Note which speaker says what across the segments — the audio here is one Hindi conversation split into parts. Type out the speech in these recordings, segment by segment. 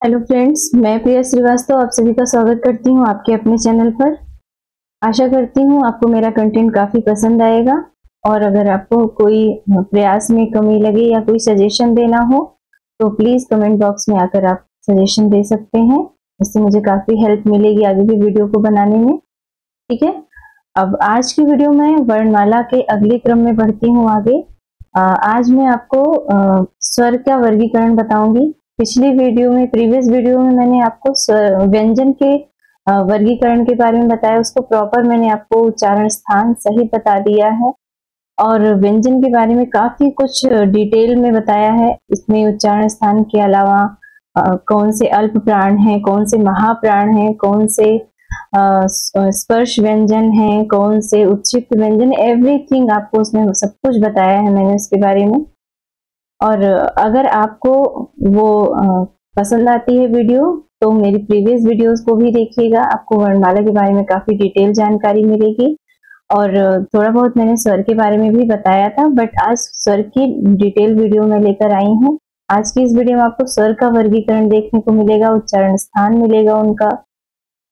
Speaker 1: हेलो फ्रेंड्स, मैं प्रिया श्रीवास्तव आप सभी का स्वागत करती हूँ आपके अपने चैनल पर। आशा करती हूँ आपको मेरा कंटेंट काफ़ी पसंद आएगा और अगर आपको कोई प्रयास में कमी लगे या कोई सजेशन देना हो तो प्लीज़ कमेंट बॉक्स में आकर आप सजेशन दे सकते हैं। इससे मुझे काफ़ी हेल्प मिलेगी आगे की वीडियो को बनाने में। ठीक है, अब आज की वीडियो में वर्णमाला के अगले क्रम में बढ़ती हूँ आगे। आज मैं आपको स्वर का वर्गीकरण बताऊंगी। पिछली वीडियो में प्रीवियस वीडियो में मैंने आपको व्यंजन के वर्गीकरण के बारे में बताया, उसको प्रॉपर मैंने आपको उच्चारण स्थान सहित बता दिया है और व्यंजन के बारे में काफी कुछ डिटेल में बताया है। इसमें उच्चारण स्थान के अलावा कौन से अल्प प्राण हैं, कौन से महाप्राण हैं, कौन से स्पर्श व्यंजन है, कौन से उच्छिष्ट व्यंजन, एवरीथिंग आपको उसमें सब कुछ बताया है मैंने उसके बारे में। और अगर आपको वो पसंद आती है वीडियो तो मेरी प्रीवियस वीडियोस को भी देखिएगा, आपको वर्णमाला के बारे में काफी डिटेल जानकारी मिलेगी। और थोड़ा बहुत मैंने स्वर के बारे में भी बताया था, बट आज स्वर की डिटेल वीडियो में लेकर आई हूँ। आज की इस वीडियो में आपको स्वर का वर्गीकरण देखने को मिलेगा, उच्चारण स्थान मिलेगा उनका,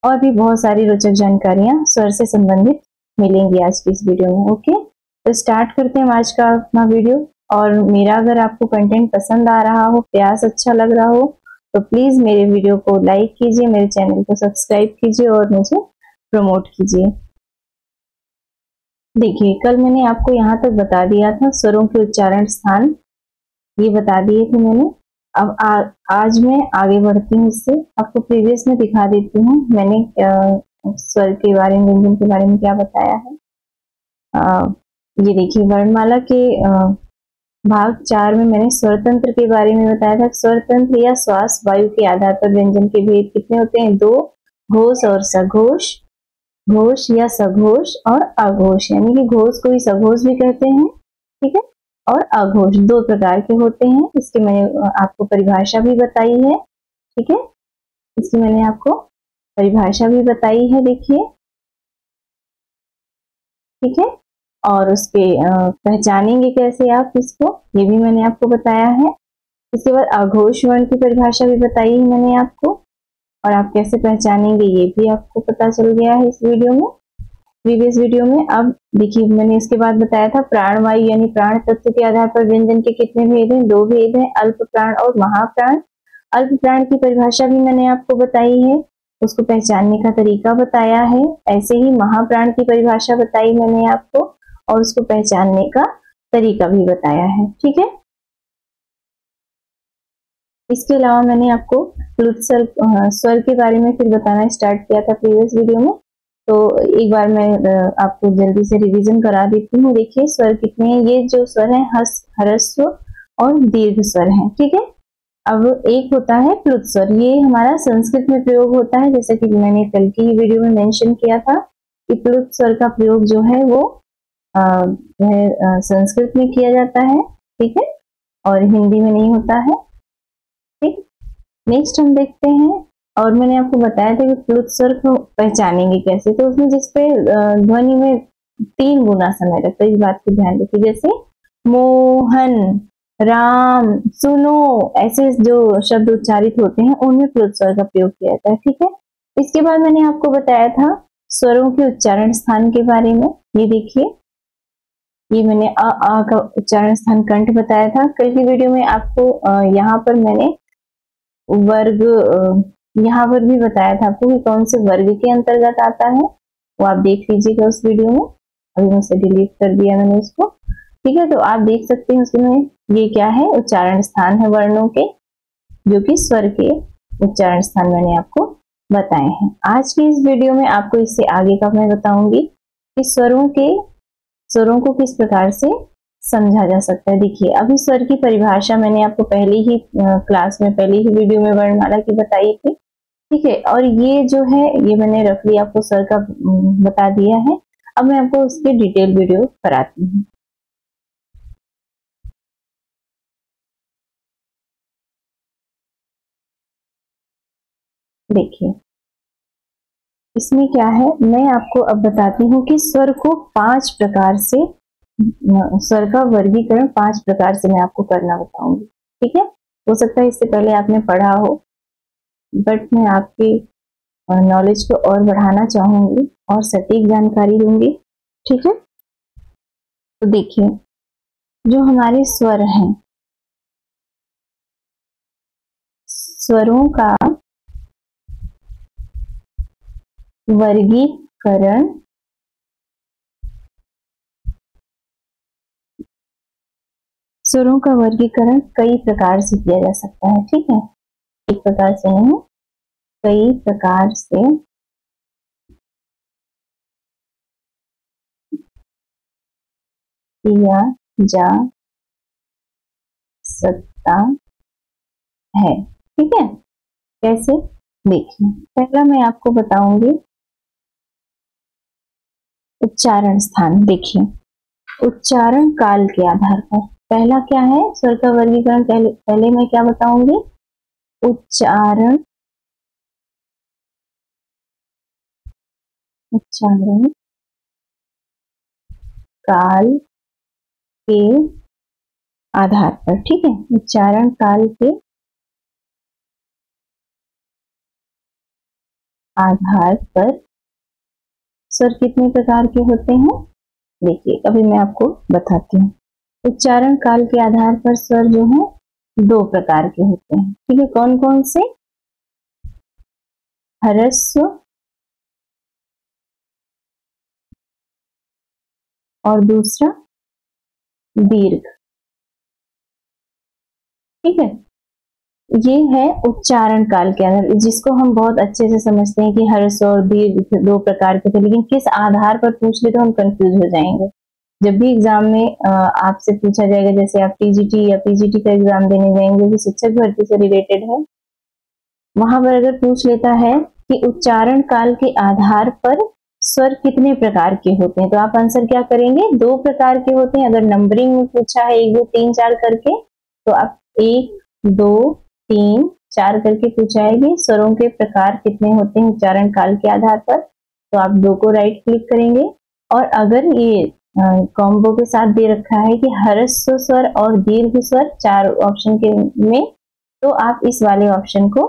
Speaker 1: और भी बहुत सारी रोचक जानकारियां स्वर से संबंधित मिलेंगी आज की इस वीडियो में। ओके, तो स्टार्ट करते हैं आज का अपना वीडियो। और मेरा अगर आपको कंटेंट पसंद आ रहा हो, प्रयास अच्छा लग रहा हो, तो प्लीज मेरे वीडियो को लाइक कीजिए, मेरे चैनल को सब्सक्राइब कीजिए और मुझे प्रमोट कीजिए। देखिए, कल मैंने आपको यहाँ तक बता दिया था स्वरों के उच्चारण स्थान, ये बता दिए थे मैंने। अब आज मैं आगे बढ़ती हूँ, इससे आपको प्रीवियस में दिखा देती हूँ मैंने स्वर के बारे में, व्यंजन के बारे में क्या बताया है। ये देखिए, वर्णमाला के भाग 4 में मैंने स्वरतंत्र के बारे में बताया था। स्वरतंत्र या श्वास वायु के आधार पर व्यंजन के भेद कितने होते हैं? 2, घोष और सघोष, घोष या सघोष और अघोष, यानी कि घोष को ही सघोष भी कहते हैं, ठीक है, और अघोष, 2 प्रकार के होते हैं। इसकी मैंने आपको परिभाषा भी बताई है, ठीक है, इसकी मैंने आपको परिभाषा भी बताई है, देखिए, ठीक है। और उसके पहचानेंगे कैसे आप इसको, ये भी मैंने आपको बताया है। इसके बाद अघोष वर्ण की परिभाषा भी बताई है मैंने आपको, और आप कैसे पहचानेंगे ये भी आपको पता चल गया है इस वीडियो में, प्रीवियस वीडियो में। अब देखिए, मैंने इसके बाद बताया था प्राणवायु यानी प्राण तत्व के आधार पर व्यंजन के कितने भेद हैं? 2 भेद हैं, अल्प प्राण और महाप्राण। अल्प प्राण की परिभाषा भी मैंने आपको बताई है, उसको पहचानने का तरीका बताया है। ऐसे ही महाप्राण की परिभाषा बताई मैंने आपको और उसको पहचानने का तरीका भी बताया है, ठीक है। इसके अलावा मैंने आपको स्वर के बारे में फिर बताना स्टार्ट किया था प्रीवियस वीडियो में, तो एक बार मैं आपको जल्दी से रिवीजन करा देती हूँ। देखिए, स्वर कितने हैं? ये जो स्वर है ह्रस्व और दीर्घ स्वर है, ठीक है। अब एक होता है प्लुत स्वर, ये हमारा संस्कृत में प्रयोग होता है, जैसे कि मैंने कल की वीडियो में मेंशन किया था कि प्लुत स्वर का प्रयोग जो है वो संस्कृत में किया जाता है, ठीक है, और हिंदी में नहीं होता है, ठीक। नेक्स्ट हम देखते हैं, और मैंने आपको बताया था कि प्लुत स्वर को पहचानेंगे कैसे, तो उसमें जिसपे ध्वनि में 3 गुना समय लगता है, इस बात को ध्यान रखिए। जैसे मोहन, राम, सुनो, ऐसे जो शब्द उच्चारित होते हैं उनमें प्लुत स्वर का प्रयोग किया जाता है, ठीक है। इसके बाद मैंने आपको बताया था स्वरों के उच्चारण स्थान के बारे में। ये देखिए, ये मैंने आ का उच्चारण स्थान कंठ बताया था कल की वीडियो में आपको। यहाँ पर मैंने वर्ग यहाँ पर भी बताया था आपको कि कौन से वर्ग के अंतर्गत आता है, वो आप देख लीजिएगा उस वीडियो में। अभी मुझसे डिलीट कर दिया मैंने उसको, ठीक है, तो आप देख सकते हैं उसमें ये क्या है, उच्चारण स्थान है वर्णों के, जो कि स्वर के उच्चारण स्थान मैंने आपको बताए हैं। आज की इस वीडियो में आपको इससे आगे का मैं बताऊंगी कि स्वरों को किस प्रकार से समझा जा सकता है। देखिए, अभी स्वर की परिभाषा मैंने आपको पहले ही क्लास में, पहले ही वीडियो में वर्णमाला की बताई थी, ठीक है, और ये जो है ये मैंने रफली आपको स्वर का बता दिया है। अब मैं आपको उसकी डिटेल वीडियो कराती हूँ। देखिए, इसमें क्या है, मैं आपको अब बताती हूँ कि स्वर को 5 प्रकार से, स्वर का वर्गीकरण 5 प्रकार से मैं आपको करना बताऊंगी, ठीक है। हो सकता है इससे पहले आपने पढ़ा हो, बट मैं आपकी नॉलेज को और बढ़ाना चाहूंगी और सटीक जानकारी दूंगी। ठीक है, तो देखिए, जो हमारे स्वर हैं, स्वरों का वर्गीकरण स्वरों का वर्गीकरण कई प्रकार से किया जा सकता है। ठीक है, एक प्रकार से नहीं, कई प्रकार से किया जा सकता है। ठीक है, कैसे? देखिए, पहला मैं आपको बताऊंगी उच्चारण स्थान। देखिए, उच्चारण काल के आधार पर पहला क्या है स्वर का वर्गीकरण, पहले मैं क्या बताऊंगी, उच्चारण काल के आधार पर। ठीक है, उच्चारण काल के आधार पर स्वर कितने प्रकार के होते हैं? देखिए, अभी मैं आपको बताती हूँ। उच्चारण काल के आधार पर स्वर जो है दो प्रकार के होते हैं। ठीक है, कौन कौन से? ह्रस्व और दूसरा दीर्घ। ठीक है, ये है उच्चारण काल के आधार, जिसको हम बहुत अच्छे से समझते हैं कि ह्रस्व और दीर्घ दो प्रकार के थे, लेकिन किस आधार पर पूछ ले तो हम कंफ्यूज हो जाएंगे। जब भी एग्जाम में आपसे पूछा जाएगा, जैसे आप टीजीटी या पीजीटी का एग्जाम देने जाएंगे जो शिक्षक भर्ती से रिलेटेड है, वहां पर अगर पूछ लेता है कि उच्चारण काल के आधार पर स्वर कितने प्रकार के होते हैं, तो आप आंसर क्या करेंगे? दो प्रकार के होते हैं। अगर नंबरिंग में पूछा है 1 2 3 4 करके, तो आप 1 2 3 4 करके पूछाएगी स्वरों के प्रकार कितने होते हैं उच्चारण काल के आधार पर, तो आप 2 को राइट क्लिक करेंगे। और अगर ये कॉम्बो के साथ दे रखा है कि ह्रस्व स्वर और दीर्घ स्वर 4 ऑप्शन के में, तो आप इस वाले ऑप्शन को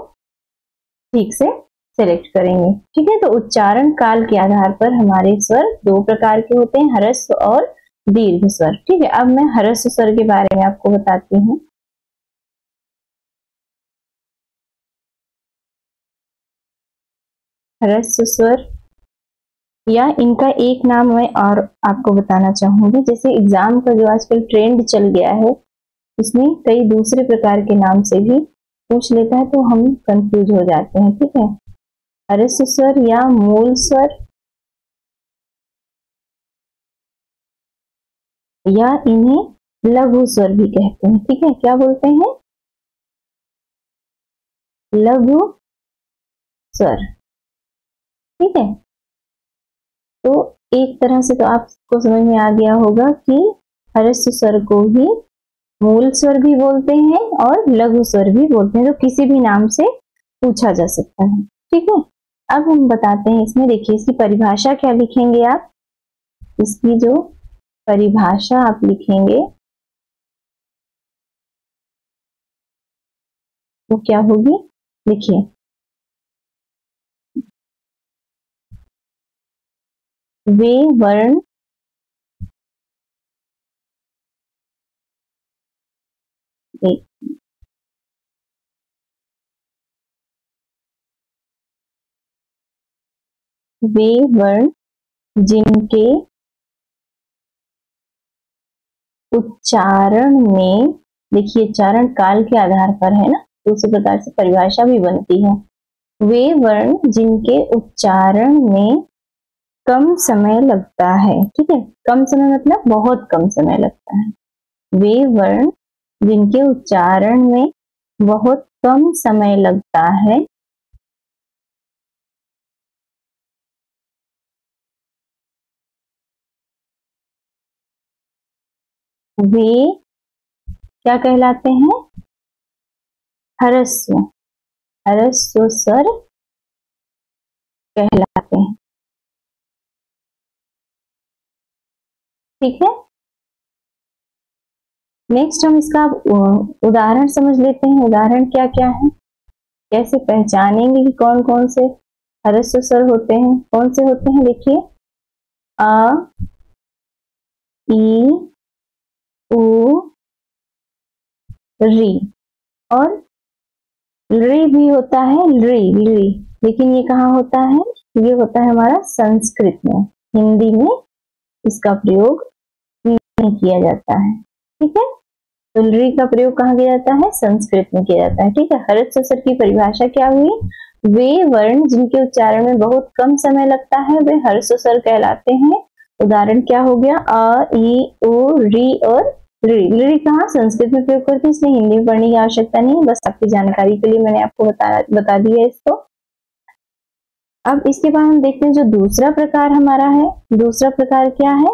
Speaker 1: ठीक से सेलेक्ट करेंगे। ठीक है, तो उच्चारण काल के आधार पर हमारे स्वर दो प्रकार के होते हैं, ह्रस्व और दीर्घ स्वर। ठीक है, अब मैं ह्रस्व स्वर के बारे में आपको बताती हूँ। ह्रस्व स्वर, या इनका एक नाम मैं और आपको बताना चाहूंगी, जैसे एग्जाम का जो आजकल ट्रेंड चल गया है, उसमें कई दूसरे प्रकार के नाम से भी पूछ लेता है, तो हम कंफ्यूज हो जाते हैं। ठीक है, ह्रस्व स्वर या मूल स्वर, या इन्हें लघु स्वर भी कहते हैं। ठीक है, क्या बोलते हैं? लघु स्वर। ठीक है, तो एक तरह से तो आपको समझ में आ गया होगा कि ह्रस्व स्वर को ही मूल स्वर भी बोलते हैं और लघु स्वर भी बोलते हैं, तो किसी भी नाम से पूछा जा सकता है। ठीक है, अब हम बताते हैं इसमें, देखिए इसकी परिभाषा क्या लिखेंगे आप। इसकी जो परिभाषा आप लिखेंगे वो क्या होगी? लिखिए, वे वर्ण वे वर्ण जिनके उच्चारण में, देखिए उच्चारण काल के आधार पर है ना, दूसरे प्रकार से परिभाषा भी बनती है। वे वर्ण जिनके उच्चारण में कम समय लगता है। ठीक है, कम समय मतलब बहुत कम समय लगता है। वे वर्ण जिनके उच्चारण में बहुत कम समय लगता है, वे क्या कहलाते हैं? ह्रस्व ह्रस्व स्वर कहलाते हैं। ठीक है, नेक्स्ट हम इसका उदाहरण समझ लेते हैं। उदाहरण क्या क्या है? कैसे पहचानेंगे कि कौन कौन से ह्रस्व स्वर होते हैं? कौन से होते हैं? देखिए, अ, ई, उ, री, और री भी होता है, री, लेकिन ये कहाँ होता है? ये होता है हमारा संस्कृत में, हिंदी में इसका प्रयोग नहीं किया जाता है। ठीक है, तो री का प्रयोग कहाँ किया जाता है? संस्कृत में किया जाता है। ठीक है, ह्रस्व स्वर की परिभाषा क्या हुई? वे वर्ण जिनके उच्चारण में बहुत कम समय लगता है वे ह्रस्व स्वर कहलाते हैं। उदाहरण क्या हो गया? अ, ई, उ, री और री कहाँ? संस्कृत में प्रयोग करते हैं, इसलिए हिंदी में पढ़ने की आवश्यकता नहीं, बस आपकी जानकारी के लिए मैंने आपको बता दिया इसको। अब इसके बाद हम देखते हैं जो दूसरा प्रकार हमारा है। दूसरा प्रकार क्या है?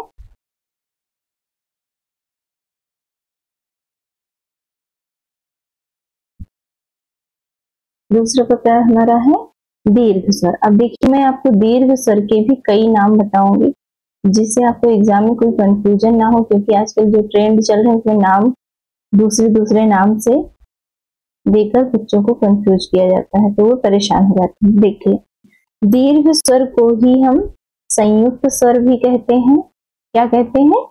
Speaker 1: दूसरा प्रकार हमारा है दीर्घ स्वर। अब देखिए, मैं आपको दीर्घ स्वर के भी कई नाम बताऊंगी जिससे आपको एग्जाम में कोई कंफ्यूजन ना हो, क्योंकि आजकल जो ट्रेंड चल रहे हैं उसमें नाम दूसरे नाम से देकर बच्चों को कंफ्यूज किया जाता है, तो वो परेशान हो जाते हैं। देखिए, दीर्घ स्वर को ही हम संयुक्त स्वर भी कहते हैं। क्या कहते हैं?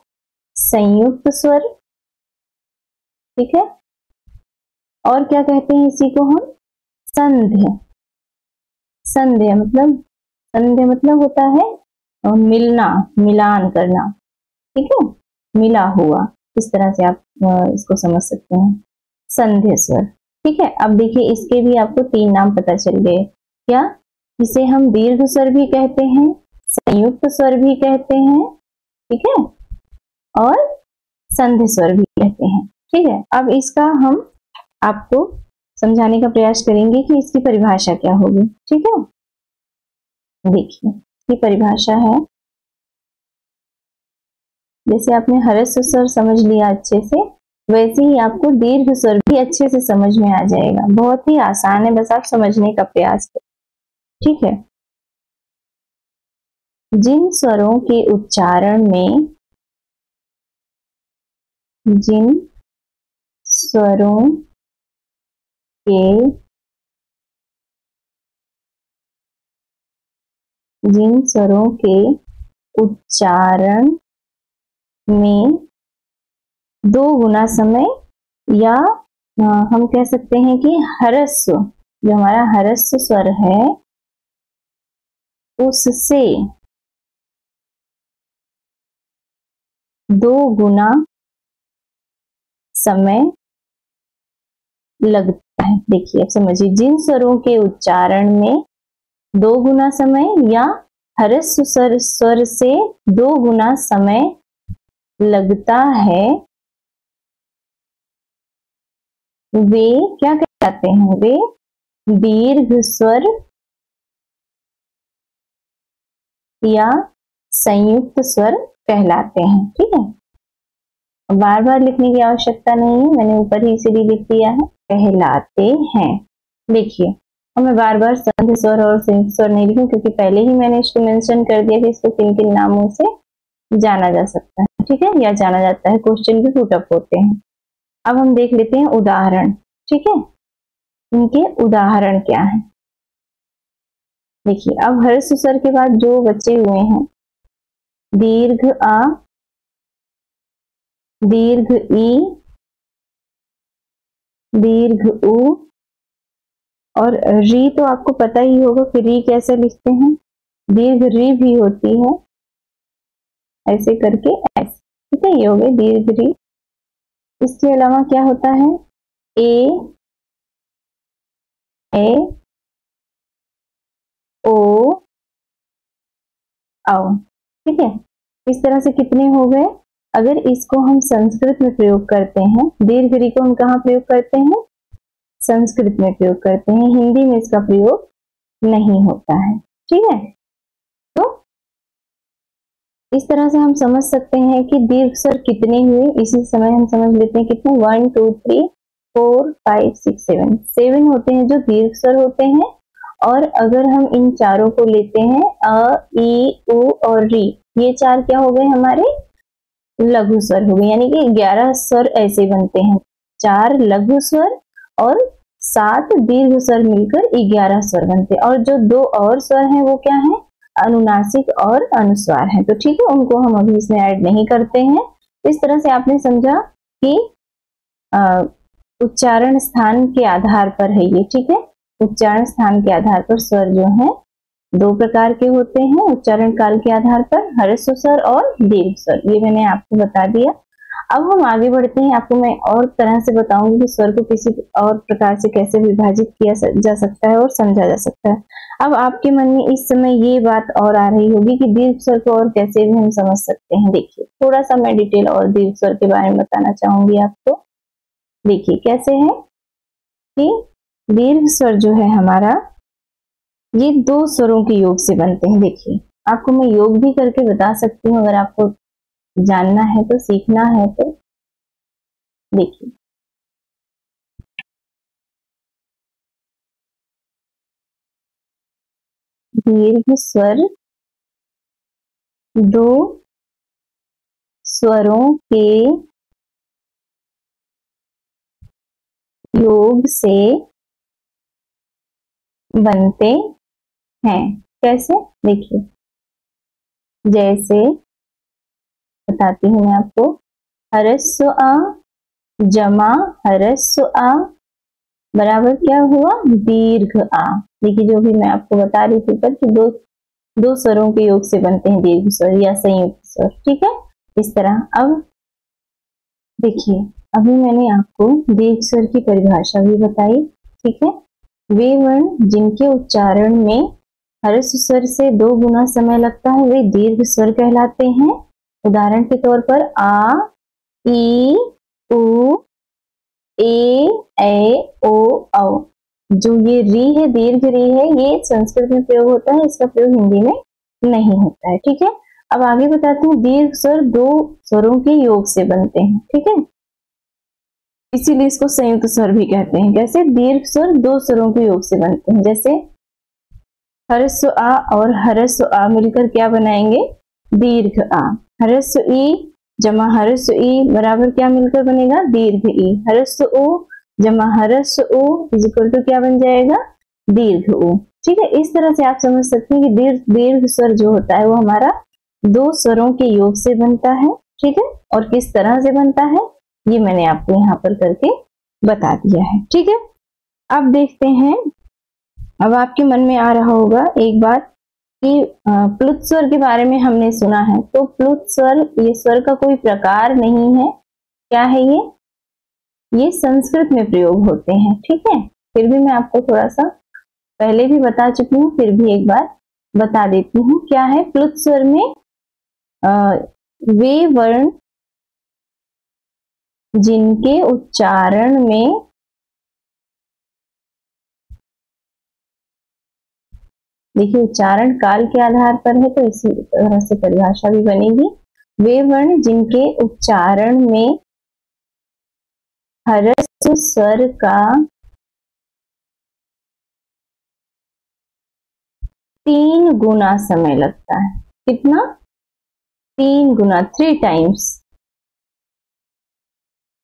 Speaker 1: संयुक्त स्वर। ठीक है, और क्या कहते हैं इसी को हम? संध्य। संध्य मतलब होता है मिलना, मिलान करना। ठीक है, मिला हुआ, इस तरह से आप इसको समझ सकते हैं, संध्य स्वर। ठीक है, अब देखिए इसके भी आपको 3 नाम पता चल गए। क्या? इसे हम दीर्घ स्वर भी कहते हैं, संयुक्त स्वर भी कहते हैं, ठीक है, और संध्य स्वर भी कहते हैं। ठीक है, अब इसका हम आपको समझाने का प्रयास करेंगे कि इसकी परिभाषा क्या होगी। ठीक है, देखिए इसकी परिभाषा है, जैसे आपने ह्रस्व स्वर समझ लिया अच्छे से, वैसे ही आपको दीर्घ स्वर भी अच्छे से समझ में आ जाएगा। बहुत ही आसान है, बस आप समझने का प्रयास करें। ठीक है, जिन स्वरों के उच्चारण में जिन स्वरों के उच्चारण में 2 गुना समय, या हम कह सकते हैं कि ह्रस्व, जो हमारा ह्रस्व स्वर है उससे 2 गुना समय लगता है। देखिए अब समझिए, जिन स्वरों के उच्चारण में 2 गुना समय या ह्रस्व स्वर से 2 गुना समय लगता है, वे क्या कहलाते हैं? वे दीर्घ स्वर या संयुक्त स्वर कहलाते हैं। ठीक है, बार बार लिखने की आवश्यकता नहीं है, मैंने ऊपर ही इसीलिए लिख दिया है, कहलाते हैं। देखिए, और मैं बार बार संध्य स्वर और संयुक्त स्वर नहीं लिखूं, क्योंकि पहले ही मैंने इसको मेंशन कर दिया कि इसको किन किन नामों से जाना जा सकता है। ठीक है, या जाना जाता है, क्वेश्चन भी पुट अप होते हैं। अब हम देख लेते हैं उदाहरण। ठीक है, इनके उदाहरण क्या है? देखिए, अब ह्रस्व स्वर के बाद जो बचे हुए हैं, दीर्घ आ, दीर्घ ई, दीर्घ उ और री, तो आपको पता ही होगा कि री कैसे लिखते हैं। दीर्घ री भी होती है, ऐसे करके ऐसे। ठीक है, ये हो गए दीर्घ री। इसके अलावा क्या होता है? ए, ओ, औ। ठीक है, इस तरह से कितने हो गए? अगर इसको हम संस्कृत में प्रयोग करते हैं, दीर्घ री को हम कहाँ प्रयोग करते हैं? संस्कृत में प्रयोग करते हैं, हिंदी में इसका प्रयोग नहीं होता है। ठीक है, तो इस तरह से हम समझ सकते हैं कि दीर्घ स्वर कितने हुए। इसी समय हम समझ लेते हैं कितने, 1 2 3 4 5 6 7 होते हैं जो दीर्घ स्वर होते हैं। और अगर हम इन चारों को लेते हैं, अ, ई, उ और री, ये 4 क्या हो गए हमारे? लघु स्वर हो गए, यानी कि 11 स्वर ऐसे बनते हैं, 4 लघु स्वर और 7 दीर्घ स्वर मिलकर 11 स्वर बनते हैं, और जो 2 और स्वर हैं वो क्या है, अनुनासिक और अनुस्वार हैं। तो ठीक है, उनको हम अभी इसमें ऐड नहीं करते हैं। इस तरह से आपने समझा कि उच्चारण स्थान के आधार पर है ये, ठीक है। उच्चारण स्थान के आधार पर स्वर जो है 2 प्रकार के होते हैं, उच्चारण काल के आधार पर ह्रस्व स्वर और दीर्घ स्वर, ये मैंने आपको बता दिया। अब हम आगे बढ़ते हैं, आपको मैं और तरह से बताऊंगी कि स्वर को किसी और प्रकार से कैसे विभाजित किया जा सकता है और समझा जा सकता है। अब आपके मन में इस समय ये बात और आ रही होगी कि दीर्घ स्वर को और कैसे भी हम समझ सकते हैं। देखिए, थोड़ा सा मैं डिटेल और दीर्घ स्वर के बारे में बताना चाहूंगी आपको। देखिए कैसे है कि दीर्घ स्वर जो है हमारा, ये 2 स्वरों के योग से बनते हैं। देखिए, आपको मैं योग भी करके बता सकती हूँ, अगर आपको जानना है तो, सीखना है तो। देखिए, दीर्घ स्वर 2 स्वरों के योग से बनते हैं। कैसे? देखिए, जैसे बताती हूँ मैं आपको, ह्रस्व आ जमा ह्रस्व आ बराबर क्या हुआ, दीर्घ आ। देखिए, जो भी मैं आपको बता रही थी ऊपर कि दो स्वरों के योग से बनते हैं दीर्घ स्वर या संयुक्त स्वर, ठीक है। इस तरह अब देखिए, अभी मैंने आपको दीर्घ स्वर की परिभाषा भी बताई, ठीक है। वे वर्ण जिनके उच्चारण में ह्रस्व स्वर से 2 गुना समय लगता है वे दीर्घ स्वर कहलाते हैं। उदाहरण के तौर पर आ, ई, उ, ए, ओ, औ। जो ये री है, दीर्घ री है, ये संस्कृत में प्रयोग होता है, इसका प्रयोग हिंदी में नहीं होता है, ठीक है। अब आगे बताते हैं, दीर्घ स्वर 2 स्वरों के योग से बनते हैं, ठीक है। इसीलिए इसको संयुक्त स्वर भी कहते हैं। कैसे? दीर्घ स्वर 2 स्वरों के योग से बनते हैं। जैसे ह्रस्व आ और ह्रस्व आ मिलकर क्या बनाएंगे, दीर्घ आ। ह्रस्व ई जमा ह्रस्व ई बराबर क्या मिलकर बनेगा, दीर्घ ई। ह्रस्व उ जमा ह्रस्व उ इज इक्वल टू क्या बन जाएगा, दीर्घ उ, ठीक है। इस तरह से आप समझ सकते हैं कि दीर्घ स्वर जो होता है वो हमारा 2 स्वरों के योग से बनता है, ठीक है। और किस तरह से बनता है ये मैंने आपको यहाँ पर करके बता दिया है, ठीक है। अब देखते हैं, अब आपके मन में आ रहा होगा एक बात कि प्लुत स्वर के बारे में हमने सुना है। तो प्लुत स्वर ये स्वर का कोई प्रकार नहीं है। क्या है ये संस्कृत में प्रयोग होते हैं, ठीक है। फिर भी मैं आपको थोड़ा सा पहले भी बता चुकी हूँ, फिर भी एक बार बता देती हूँ। क्या है, प्लुत स्वर में वे वर्ण जिनके उच्चारण में देखिए, उच्चारण काल के आधार पर है तो इसी तरह से परिभाषा भी बनेगी। वे वर्ण जिनके उच्चारण में ह्रस्व स्वर का 3 गुना समय लगता है। कितना? 3 गुना, 3 टाइम्स,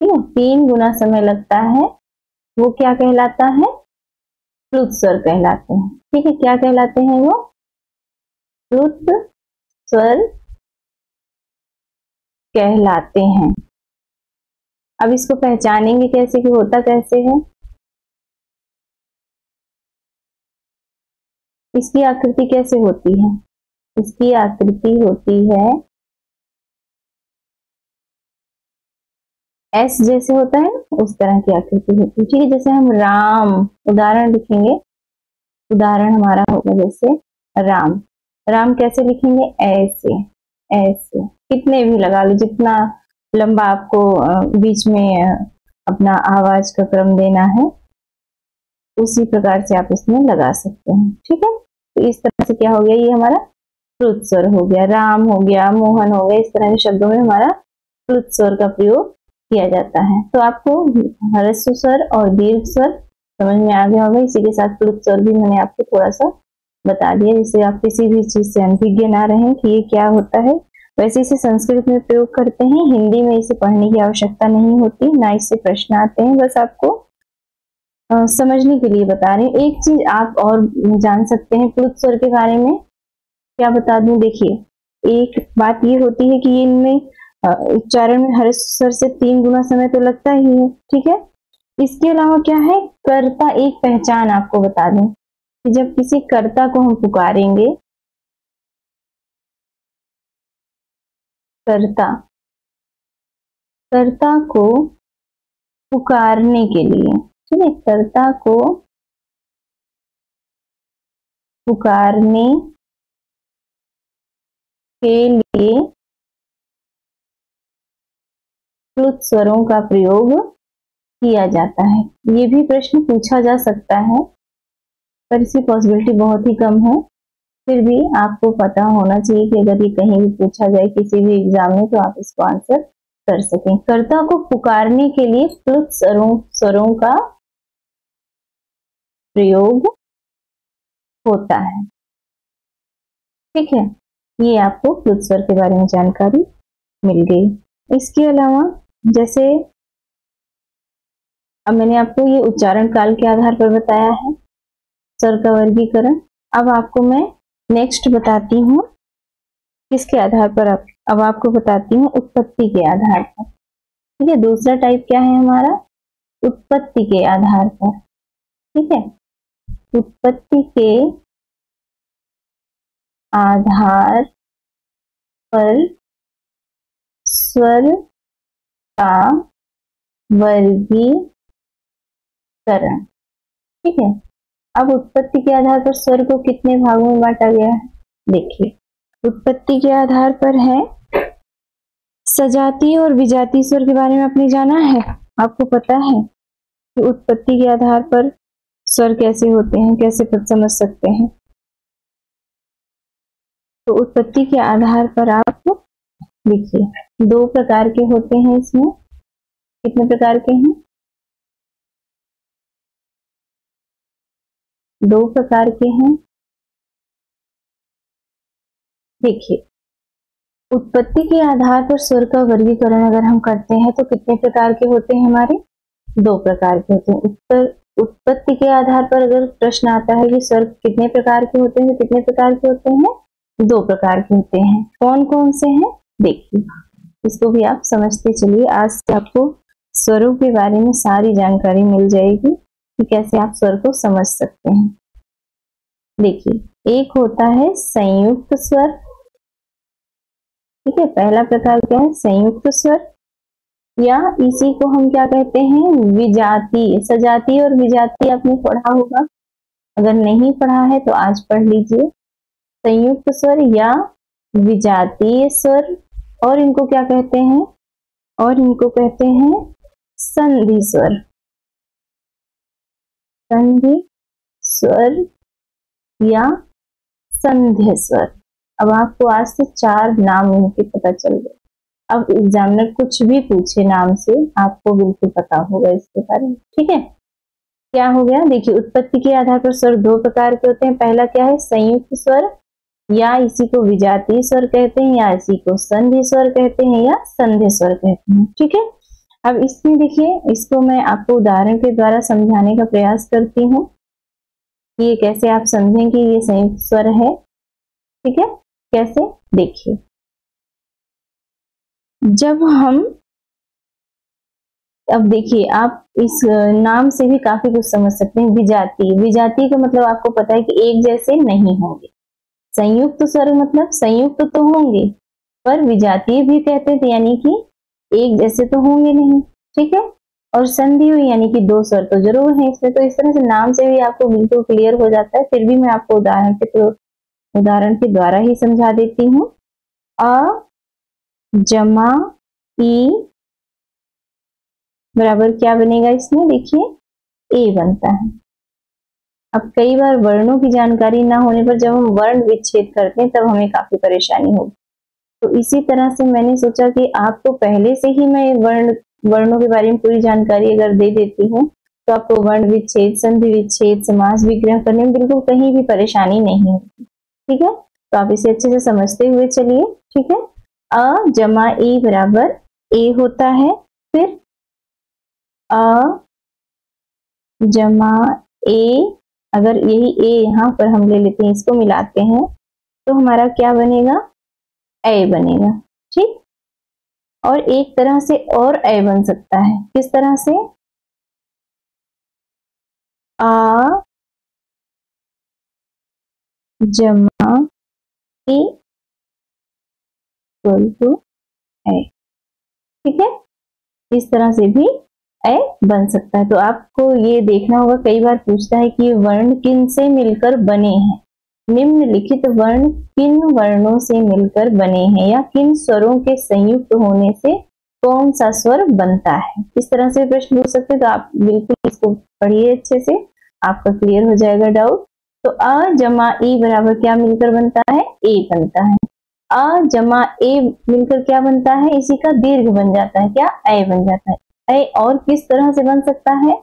Speaker 1: ठीक है। 3 गुना समय लगता है, वो क्या कहलाता है, प्लुत स्वर कहलाते हैं, ठीक है। क्या कहलाते हैं वो, प्लुत स्वर कहलाते हैं। अब इसको पहचानेंगे कैसे कि होता कैसे है। इसकी आकृति कैसे होती है, इसकी आकृति होती है एस जैसे होता है उस तरह की आकृति होती है, ठीक है। जैसे हम राम उदाहरण लिखेंगे, उदाहरण हमारा होगा जैसे राम, राम कैसे लिखेंगे, ऐसे ऐसे। कितने भी लगा लो, जितना लंबा आपको बीच में अपना आवाज का क्रम देना है उसी प्रकार से आप इसमें लगा सकते हैं, ठीक है। तो इस तरह से क्या हो गया, ये हमारा प्लुत स्वर हो गया, राम हो गया, मोहन हो गया। इस तरह के शब्दों में हमारा प्लुत स्वर का प्रयोग किया जाता है। तो आपको ह्रस्व स्वर और दीर्घ स्वर समझ में आ गया होगा। इसी के साथ प्लुत स्वर भी मैंने आपको थोड़ा सा बता दिया, जिससे आप किसी भी चीज से अनभिज्ञ ना रहें कि ये क्या होता है। वैसे इसे संस्कृत में प्रयोग करते हैं, हिंदी में इसे पढ़ने की आवश्यकता नहीं होती, ना इससे प्रश्न आते हैं। बस आपको समझने के लिए बता रही हूँ। एक चीज आप और जान सकते हैं प्लुत स्वर के बारे में, क्या बता दूं। देखिए, एक बात ये होती है कि इनमें उच्चारण में हर स्वर से 3 गुना समय तो लगता ही है, ठीक है। इसके अलावा क्या है, कर्ता, एक पहचान आपको बता दूं कि जब किसी कर्ता को हम पुकारेंगे, कर्ता, कर्ता को पुकारने के लिए, ठीक है, कर्ता को पुकारने के लिए प्लुत स्वरों का प्रयोग किया जाता है। ये भी प्रश्न पूछा जा सकता है, पर इसकी पॉसिबिलिटी बहुत ही कम है। फिर भी आपको पता होना चाहिए कि अगर ये कहीं भी पूछा जाए किसी भी एग्जाम में, तो आप इसको आंसर कर सकें। कर्ता को पुकारने के लिए प्लुत स्वरों का प्रयोग होता है, ठीक है। ये आपको प्लुत स्वर के बारे में जानकारी मिल गई। इसके अलावा जैसे अब मैंने आपको ये उच्चारण काल के आधार पर बताया है स्वर का वर्गीकरण। अब आपको मैं नेक्स्ट बताती हूँ किसके आधार पर, अब आपको बताती हूँ उत्पत्ति के आधार पर, ठीक है। दूसरा टाइप क्या है हमारा, उत्पत्ति के आधार पर, ठीक है। उत्पत्ति के आधार पर स्वर का वर्गीकरण, ठीक है। अब उत्पत्ति के आधार पर स्वर को कितने भागों में बांटा गया है, देखिए। उत्पत्ति के आधार पर है सजातीय और विजातीय स्वर के बारे में आपने जाना है। आपको पता है कि उत्पत्ति के आधार पर स्वर कैसे होते हैं, कैसे समझ सकते हैं। तो उत्पत्ति के आधार पर आप देखिए 2 प्रकार के होते हैं इसमें। कितने प्रकार के हैं, 2 प्रकार के हैं। देखिए, उत्पत्ति के आधार पर स्वर का वर्गीकरण अगर हम करते हैं तो कितने प्रकार के होते हैं हमारे, 2 प्रकार के होते हैं। उत्पत्ति के आधार पर अगर प्रश्न आता है कि स्वर कितने प्रकार के होते हैं, कितने प्रकार के होते हैं, 2 प्रकार के होते हैं। कौन कौन से हैं, देखिए, इसको भी आप समझते चलिए। आज से आपको स्वरों के बारे में सारी जानकारी मिल जाएगी कि कैसे आप स्वर को समझ सकते हैं। देखिए, एक होता है संयुक्त स्वर, ठीक है। पहला प्रकार क्या है, संयुक्त स्वर, या इसी को हम क्या कहते हैं, विजातीय। सजातीय और विजातीय आपने पढ़ा होगा, अगर नहीं पढ़ा है तो आज पढ़ लीजिए। संयुक्त स्वर या विजातीय स्वर, और इनको क्या कहते हैं, और इनको कहते हैं संधि स्वर। संधि स्वर या संध्य स्वर। अब आपको आज से 4 नाम इनके पता चल गए। अब एग्जामिनर कुछ भी पूछे नाम से, आपको बिल्कुल पता होगा इसके बारे में, ठीक है। क्या हो गया, देखिए, उत्पत्ति के आधार पर स्वर 2 प्रकार के होते हैं। पहला क्या है, संयुक्त स्वर, या इसी को विजातीय स्वर कहते हैं, या इसी को संधि स्वर कहते हैं, या संध्य स्वर कहते हैं, ठीक है। अब इसमें देखिए, इसको मैं आपको उदाहरण के द्वारा समझाने का प्रयास करती हूँ कि ये कैसे आप समझें कि ये संयुक्त स्वर है, ठीक है। कैसे, देखिए, जब हम, अब देखिए, आप इस नाम से भी काफी कुछ समझ सकते हैं। विजातीय, विजातीय का मतलब आपको पता है कि एक जैसे नहीं होंगे। संयुक्त स्वर मतलब संयुक्त तो होंगे, पर विजातीय भी कहते थे, यानी कि एक जैसे तो होंगे नहीं, ठीक है। और संधि हुई, यानी कि 2 स्वर तो जरूर है इसमें। तो इस तरह से नाम से भी आपको बिल्कुल क्लियर हो जाता है। फिर भी मैं आपको उदाहरण के द्वारा ही समझा देती हूँ। अ जमा ई बराबर क्या बनेगा इसमें, देखिए, ए बनता है। अब कई बार वर्णों की जानकारी ना होने पर जब हम वर्ण विच्छेद करते हैं तब हमें काफी परेशानी होगी। तो इसी तरह से मैंने सोचा कि आपको पहले से ही मैं वर्णों के बारे में पूरी जानकारी अगर दे देती हूँ तो आपको वर्ण विच्छेद, संधि विच्छेद, समास विग्रह करने में बिल्कुल कहीं भी परेशानी नहीं होगी, ठीक है। तो आप इसे अच्छे से समझते हुए चलिए, ठीक है। अ जमा ए बराबर ए होता है, फिर अ जमा ए, अगर यही ए यहाँ पर हम ले लेते हैं, इसको मिलाते हैं तो हमारा क्या बनेगा, ए बनेगा। ठीक, और एक तरह से और ए बन सकता है, किस तरह से, आ जमा ए इक्वल टू ए। ठीक है, इस तरह से भी ए बन सकता है। तो आपको ये देखना होगा, कई बार पूछता है कि वर्ण किन से मिलकर बने हैं, निम्नलिखित वर्ण किन वर्णों से मिलकर बने हैं, या किन स्वरों के संयुक्त होने से कौन सा स्वर बनता है। इस तरह से प्रश्न पूछ सकते हैं, तो आप बिल्कुल इसको पढ़िए अच्छे से, आपका क्लियर हो जाएगा डाउट। तो अ जमा ई बराबर क्या मिलकर बनता है, ए बनता है। अ जमा ए मिलकर क्या बनता है, इसी का दीर्घ बन जाता है, क्या, ए बन जाता है। ए और किस तरह से बन सकता है,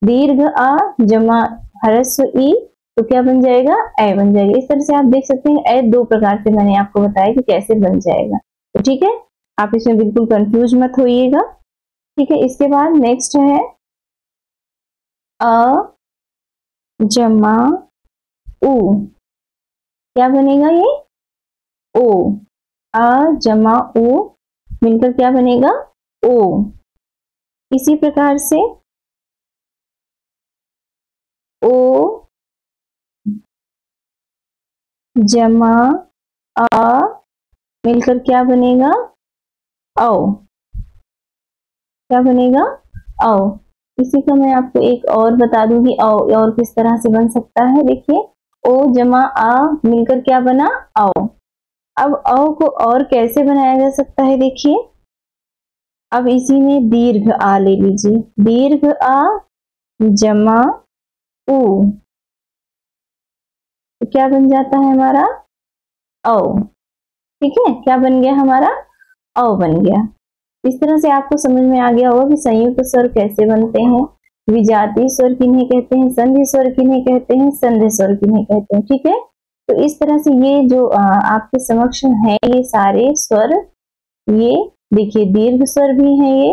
Speaker 1: दीर्घ आ जमा ह्रस्व ई, तो क्या बन जाएगा, ए बन जाएगा। इस तरह से आप देख सकते हैं, ए दो प्रकार से मैंने आपको बताया कि कैसे बन जाएगा। तो ठीक है, आप इसमें बिल्कुल कंफ्यूज मत होइएगा। ठीक है, इसके बाद नेक्स्ट है अ जमा उ, क्या बनेगा ये, ओ। अ जमा ओ मिलकर क्या बनेगा, ओ। इसी प्रकार से ओ जमा अ मिलकर क्या बनेगा, औ। क्या बनेगा, औ। इसी का मैं आपको एक और बता दूंगी औ और किस तरह से बन सकता है। देखिए, ओ जमा आ मिलकर क्या बना, औ। अब औ को और कैसे बनाया जा सकता है, देखिए, अब इसी में दीर्घ आ ले लीजिए, दीर्घ आ जमा उ, तो क्या बन जाता है हमारा, औ। ठीक है, क्या बन गया हमारा, औ बन गया। इस तरह से आपको समझ में आ गया होगा कि संयुक्त स्वर कैसे बनते हैं, विजातीय स्वर किन्हें कहते हैं, संधि स्वर किन्हें कहते हैं, संधि स्वर किन्हें कहते हैं। ठीक है, तो इस तरह से ये जो आपके समक्ष है, ये सारे स्वर, ये देखिए दीर्घ स्वर भी हैं, ये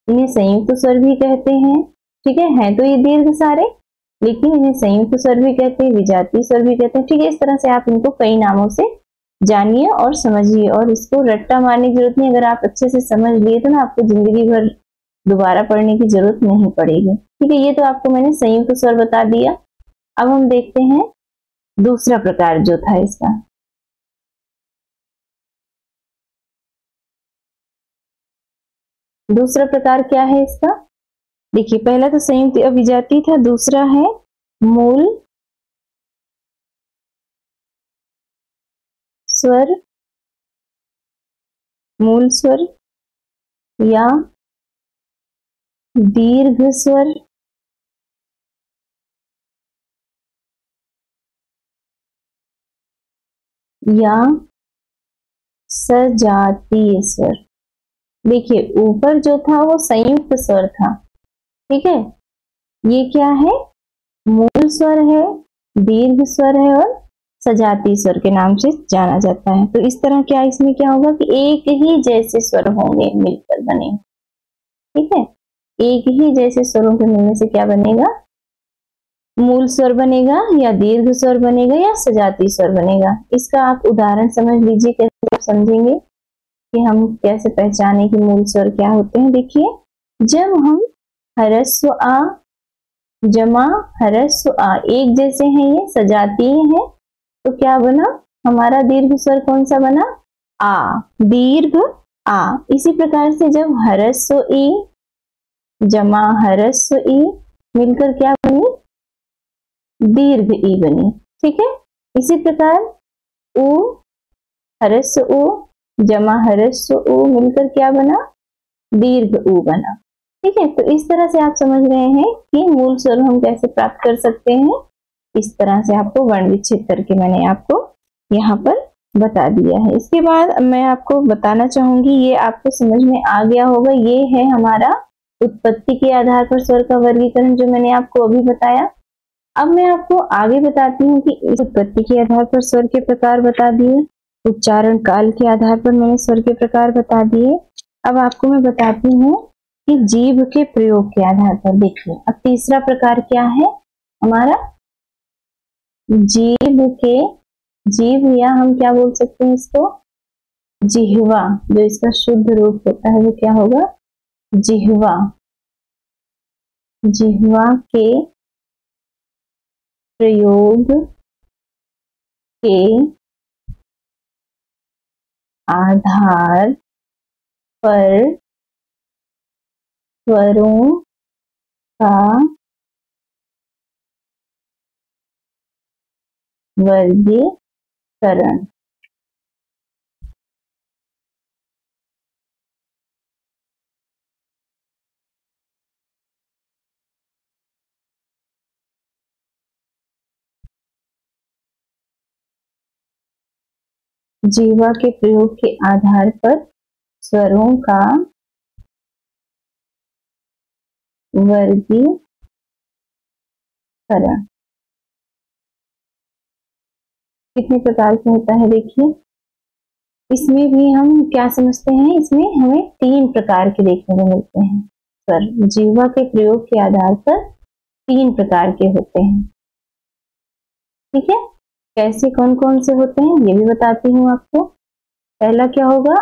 Speaker 1: इन्हें संयुक्त स्वर भी कहते हैं। ठीक है तो ये दीर्घ सारे, लेकिन इन्हें संयुक्त स्वर भी कहते हैं, विजातीय स्वर भी कहते हैं। ठीक है, इस तरह से आप इनको कई नामों से जानिए और समझिए, और इसको रट्टा मारने की जरूरत नहीं। अगर आप अच्छे से समझ लिए तो ना आपको जिंदगी भर दोबारा पढ़ने की जरूरत नहीं पड़ेगी। ठीक है, ये तो आपको मैंने संयुक्त स्वर बता दिया। अब हम देखते हैं दूसरा प्रकार जो था इसका। दूसरा प्रकार क्या है इसका, देखिए, पहला तो संयुक्त अभिजाती था, दूसरा है मूल स्वर, मूल स्वर या दीर्घ स्वर या सजातीय स्वर। देखिए, ऊपर जो था वो संयुक्त स्वर था, ठीक है, ये क्या है, मूल स्वर है, दीर्घ स्वर है और सजातीय स्वर के नाम से जाना जाता है। तो इस तरह क्या इसमें क्या होगा कि एक ही जैसे स्वर होंगे मिलकर बने। ठीक है, एक ही जैसे स्वरों के मिलने से क्या बनेगा, मूल स्वर बनेगा या दीर्घ स्वर बनेगा या सजातीय स्वर बनेगा। इसका आप उदाहरण समझ लीजिए, कैसे आप समझेंगे कि हम कैसे पहचाने कि मूल स्वर क्या होते हैं। देखिए, जब हम ह्रस्व आ जमा ह्रस्व आ एक जैसे हैं, ये सजातीय हैं, तो क्या बना हमारा दीर्घ स्वर, कौन सा बना, आ, दीर्घ आ। इसी प्रकार से जब ह्रस्व ई जमा ह्रस्व ई मिलकर क्या बनी, दीर्घ ई बनी। ठीक है, इसी प्रकार उ ह्रस्व उ जमा ह्रस्व उ मिलकर क्या बना, दीर्घ उ बना। ठीक है, तो इस तरह से आप समझ रहे हैं कि मूल स्वर हम कैसे प्राप्त कर सकते हैं। इस तरह से आपको वर्ण विच्छेद करके मैंने आपको यहाँ पर बता दिया है। इसके बाद मैं आपको बताना चाहूंगी, ये आपको समझ में आ गया होगा, ये है हमारा उत्पत्ति के आधार पर स्वर का वर्गीकरण, जो मैंने आपको अभी बताया। अब मैं आपको आगे बताती हूँ कि इस उत्पत्ति के आधार पर स्वर के प्रकार बता दिए, उच्चारण काल के आधार पर मैंने स्वर के प्रकार बता दिए। अब आपको मैं बताती हूँ कि जीभ के प्रयोग के आधार पर। देखिए अब तीसरा प्रकार क्या है हमारा, जीभ या हम क्या बोल सकते हैं इसको, जिह्वा। जो इसका शुद्ध रूप होता है वो क्या होगा, जिह्वा। जिह्वा के प्रयोग के आधार पर स्वरों का वर्गीकरण। जीवा के प्रयोग के आधार पर स्वरों का वर्गीकरण। कितने प्रकार से होता है देखिए, इसमें भी हम क्या समझते हैं, इसमें हमें 3 प्रकार के देखने को मिलते हैं स्वर। जीवा के प्रयोग के आधार पर 3 प्रकार के होते हैं। ठीक है, कैसे कौन कौन से होते हैं ये भी बताती हूँ आपको। पहला क्या होगा,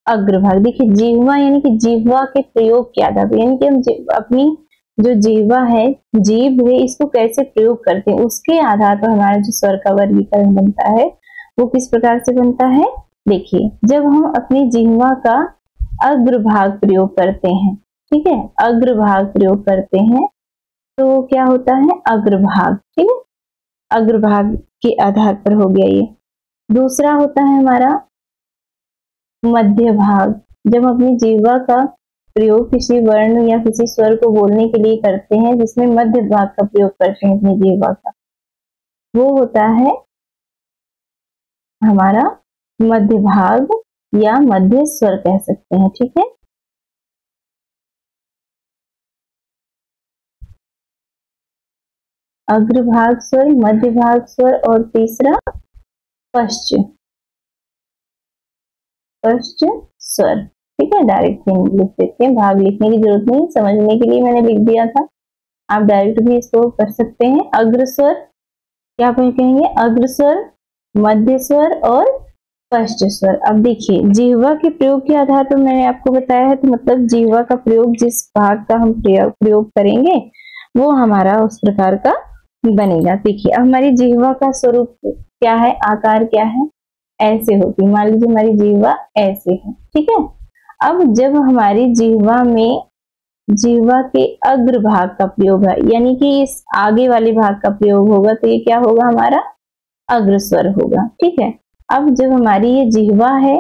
Speaker 1: अग्रभाग। देखिए जिह्वा यानी कि जिह्वा के प्रयोग के आधार पर, यानी कि हम अपनी जो जिह्वा है, जीभ है, इसको कैसे प्रयोग करते हैं उसके आधार पर हमारा जो स्वर का वर्गीकरण बनता है वो किस प्रकार से बनता है। देखिए जब हम अपनी जिह्वा का अग्रभाग प्रयोग करते हैं, ठीक है, अग्रभाग प्रयोग करते हैं तो क्या होता है, अग्रभाग। ठीक है, अग्रभाग के आधार पर हो गया ये। दूसरा होता है हमारा मध्य भाग। जब अपनी जिह्वा का प्रयोग किसी वर्ण या किसी स्वर को बोलने के लिए करते हैं, जिसमें मध्य भाग का प्रयोग करते हैं अपनी जिह्वा का, वो होता है हमारा मध्य भाग या मध्य स्वर कह सकते हैं। ठीक है, अग्रभाग स्वर, मध्य भाग स्वर और तीसरा पश्च स्वर। ठीक है, डायरेक्ट लिख देते हैं, भाग लिखने की जरूरत नहीं, समझने के लिए मैंने लिख दिया था, आप डायरेक्ट भी इसको कर सकते हैं। अग्रस्वर क्या कहेंगे, अग्रस्वर, मध्य स्वर और पश्च स्वर। अब देखिए जिह्वा के प्रयोग के आधार पर मैंने आपको बताया है, तो मतलब जिह्वा का प्रयोग जिस भाग का हम प्रयोग करेंगे वो हमारा उस प्रकार का बनेगा। देखिए अब हमारी जिह्वा का स्वरूप क्या है, आकार क्या है, ऐसे होती है। मान लीजिए हमारी जिह्वा ऐसे है। ठीक है, अब जब हमारी जिह्वा में जिह्वा के अग्र भाग का प्रयोग है, यानी कि इस आगे वाले भाग का प्रयोग होगा, तो ये क्या होगा, हमारा अग्रस्वर होगा। ठीक है, अब जब हमारी ये जिह्वा है,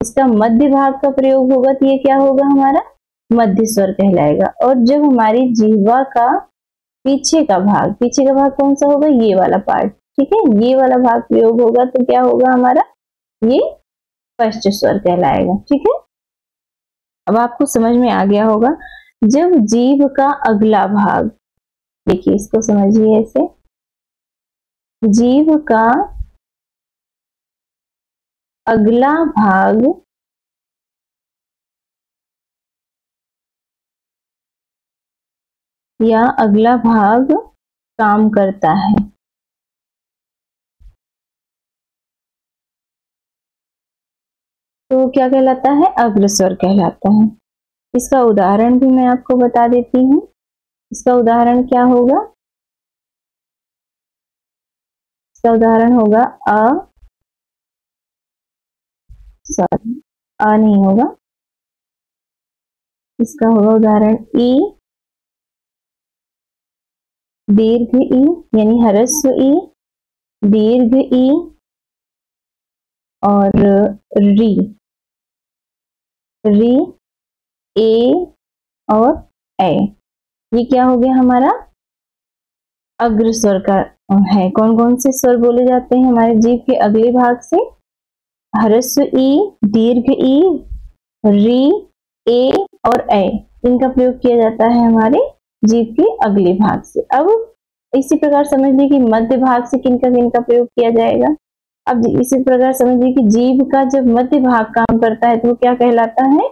Speaker 1: इसका मध्य भाग का प्रयोग होगा, तो ये क्या होगा, हमारा मध्य स्वर कहलाएगा। और जब हमारी जिह्वा का पीछे का भाग कौन सा होगा, ये वाला पार्ट। ठीक है, ये वाला भाग प्रयोग होगा तो क्या होगा, हमारा ये पश्च स्वर कहलाएगा। ठीक है, अब आपको समझ में आ गया होगा। जब जीभ का अगला भाग, देखिए इसको समझिए ऐसे, जीभ का अगला भाग या अगला भाग काम करता है, तो क्या कहलाता है, अग्रस्वर कहलाता है। इसका उदाहरण भी मैं आपको बता देती हूँ। इसका उदाहरण क्या होगा, इसका उदाहरण होगा अ नहीं होगा, इसका होगा उदाहरण ई, दीर्घ ई यानी ह्रस्व ई, दीर्घ ई और री, री, ए और ए। ये क्या हो गया, हमारा अग्र स्वर का है। कौन कौन से स्वर बोले जाते हैं हमारे जीभ के अगले भाग से, ह्रस्व ई, दीर्घ ई, री, ए और ए, इनका प्रयोग किया जाता है हमारे जीभ के अगले भाग से। अब इसी प्रकार समझ लीजिए कि मध्य भाग से किनका किनका प्रयोग किया जाएगा। अब इसी प्रकार समझिए कि जीभ का जब मध्य भाग काम करता है तो वो क्या कहलाता है,